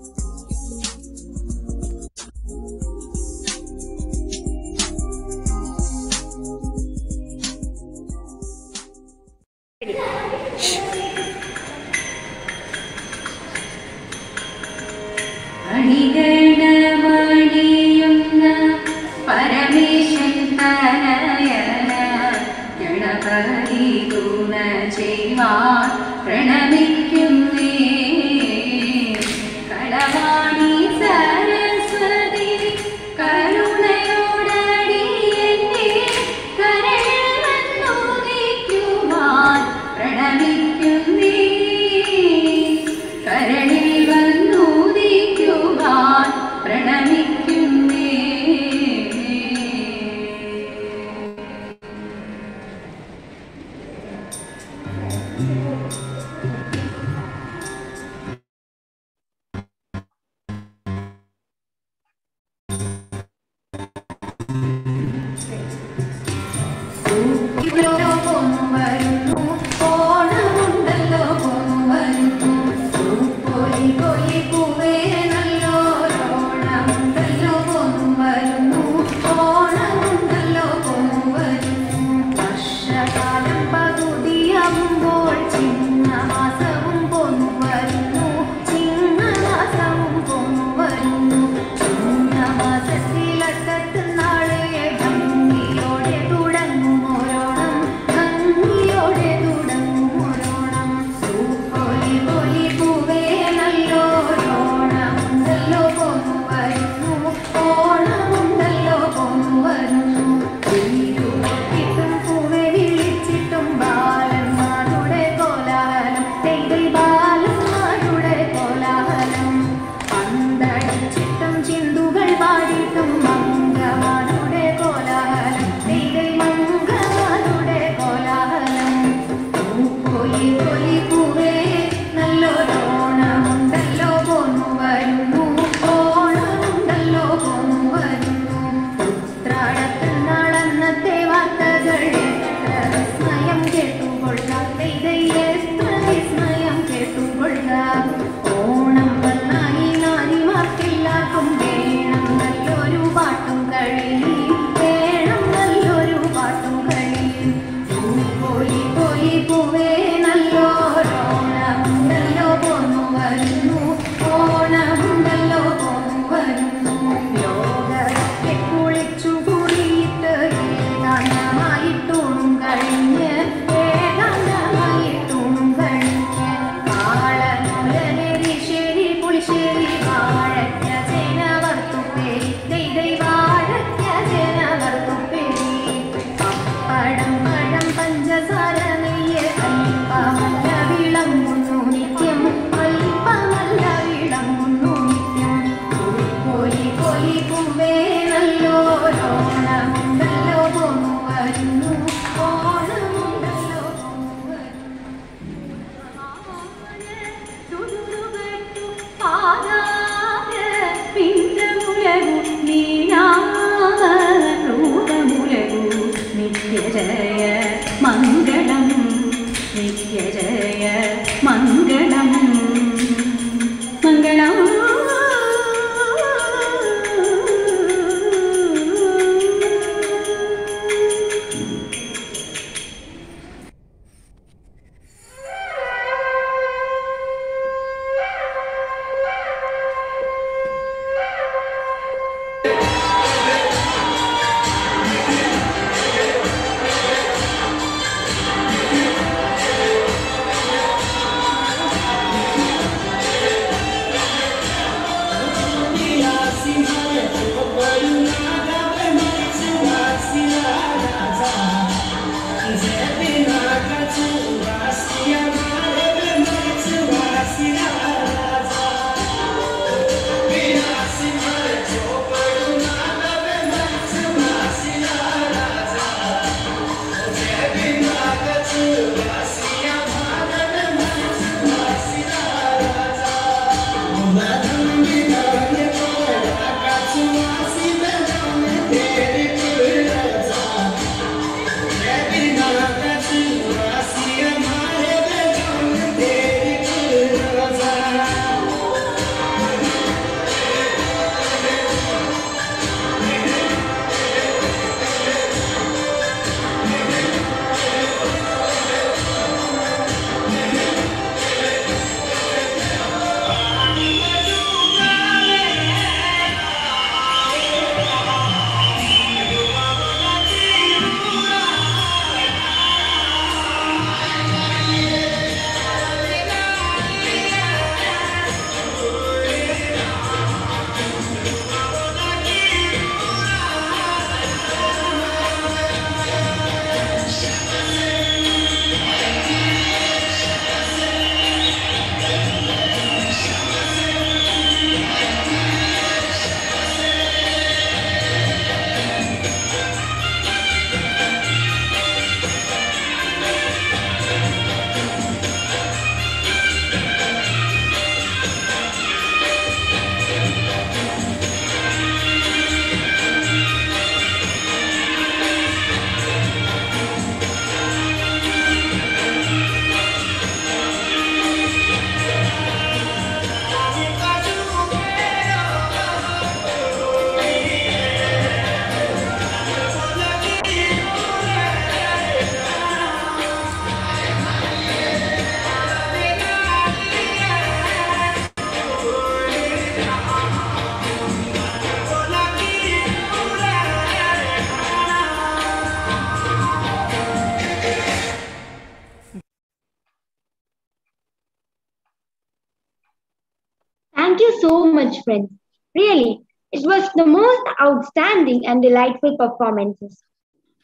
Thank you so much, friends. Really, it was the most outstanding and delightful performances.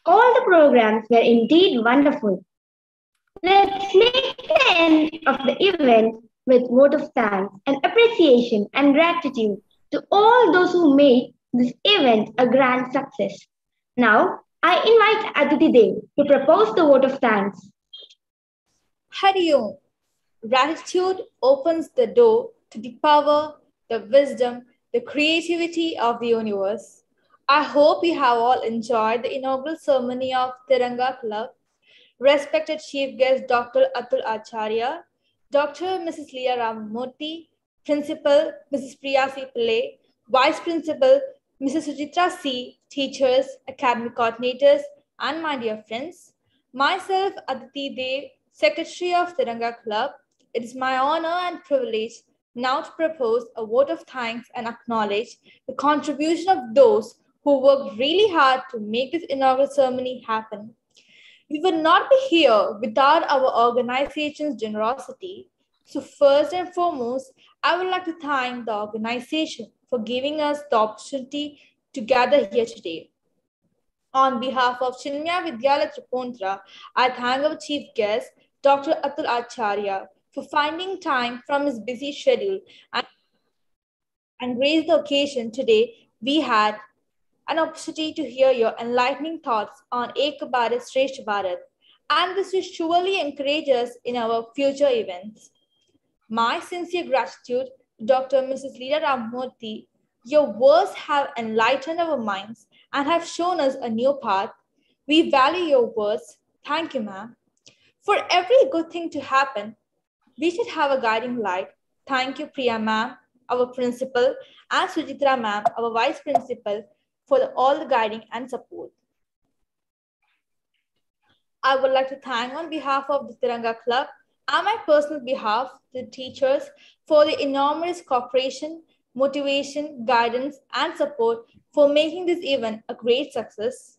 All the programs were indeed wonderful. Let's make the end of the event with vote of thanks and appreciation and gratitude to all those who made this event a grand success. Now, I invite Aditi Dev to propose the vote of thanks. Hari Om. Gratitude opens the door to the power, the wisdom, the creativity of the universe. I hope you have all enjoyed the inaugural ceremony of TIRANGA Club. Respected Chief Guest Dr. Atul Acharya, Dr. Mrs. Leela Ramamurthy, Principal Mrs. Priyasi Pillai, Vice Principal Mrs. Sujitra C, teachers, academic coordinators, and my dear friends. Myself, Aditi Dev, Secretary of TIRANGA Club. It is my honor and privilege now to propose a vote of thanks and acknowledge the contribution of those who worked really hard to make this inaugural ceremony happen. We would not be here without our organization's generosity. So first and foremost, I would like to thank the organization for giving us the opportunity to gather here today. On behalf of Chinmaya Vidyalaya Tripuntra, I thank our chief guest, Dr. Atul Acharya, for finding time from his busy schedule and grace the occasion today. We had an opportunity to hear your enlightening thoughts on Ek Bharat Shrestha Bharath, and this will surely encourage us in our future events. My sincere gratitude to Dr. Mrs. Leela Ramamurthy. Your words have enlightened our minds and have shown us a new path. We value your words. Thank you, ma'am. For every good thing to happen, we should have a guiding light. Thank you, Priya ma'am, our principal, and Sujitra ma'am, our vice principal, for all the guiding and support. I would like to thank on behalf of the TIRANGA Club and my personal behalf the teachers for the enormous cooperation, motivation, guidance, and support for making this event a great success.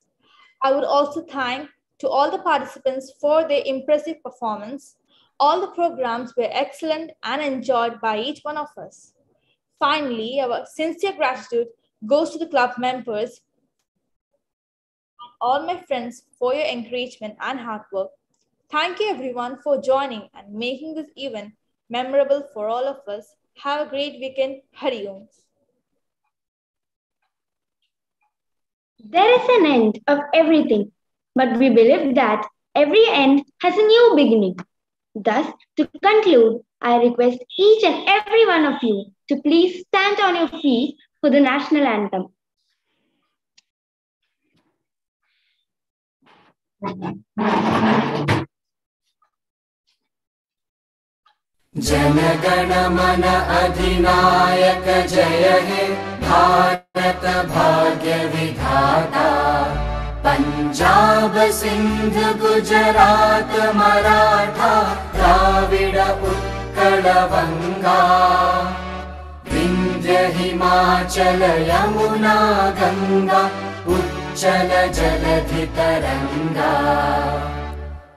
I would also thank to all the participants for their impressive performance. All the programs were excellent and enjoyed by each one of us. Finally, our sincere gratitude goes to the club members and all my friends for your encouragement and hard work. Thank you everyone for joining and making this event memorable for all of us. Have a great weekend. Hari Om. There is an end of everything, but we believe that every end has a new beginning. Thus, to conclude, I request each and every one of you to please stand on your feet for the national anthem. जनगण मन अधिनायक जय हे भारत भाग्य विधाता पंजाब सिंध गुजरात मराठा द्राविड उत्कल बंगा विंध्य हिमाचल यमुना गंगा उच्चल जलधि तरंगा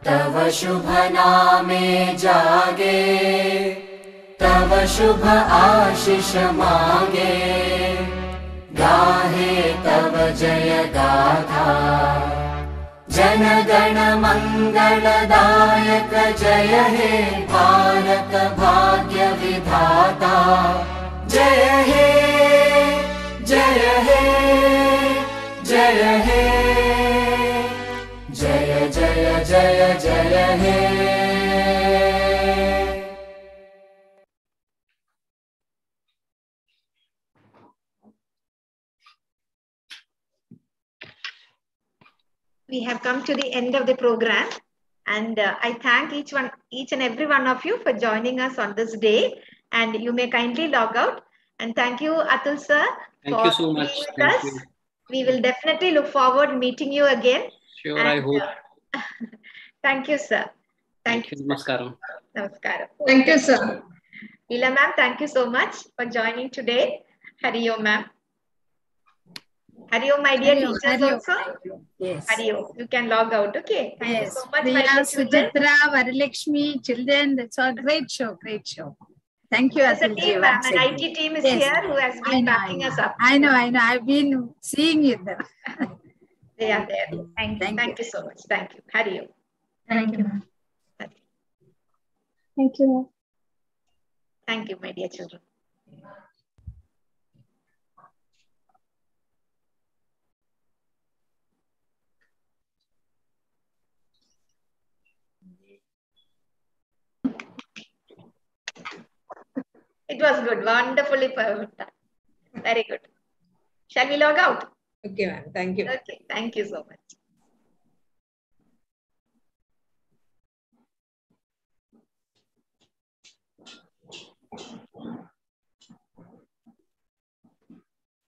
तव शुभ नामे जागे तव शुभ आशीष मांगे गाहे तव जय गाथा जन गण मंगलदायक जय हे भारत भाग्य विधाता जय हे जय हे जय हे जय जय जय जय हे। We have come to the end of the program, and I thank each and every one of you for joining us on this day. And you may kindly log out. And thank you, Atul sir, Thank you so much. being with us. We will definitely look forward meeting you again. Sure, and, I hope. Thank you, sir. Thank you. Namaskaram. Namaskaram. Thank you, sir. Leela ma'am, thank you so much for joining today. Hari Om ma'am. Hari Om, my dear teachers also. Yes. Hari Om. You can log out. Okay. Thank you so much. Priya, Sujitra, Varalakshmi, children. That's all. Great show. Great show. Thank you, There's a Atulji, team, ma'am, once an again. IT team is Yes, here who has been backing us up. I know. I've been seeing it there. They are there. Thank you. Thank Thank you so much. Thank you. Hari Om. Thank you, ma'am. Thank you, ma'am. Thank you, my dear children. It was good. Wonderfully perfect. Very good. Shall we log out? Okay, ma'am. Thank you. Okay. Thank you so much.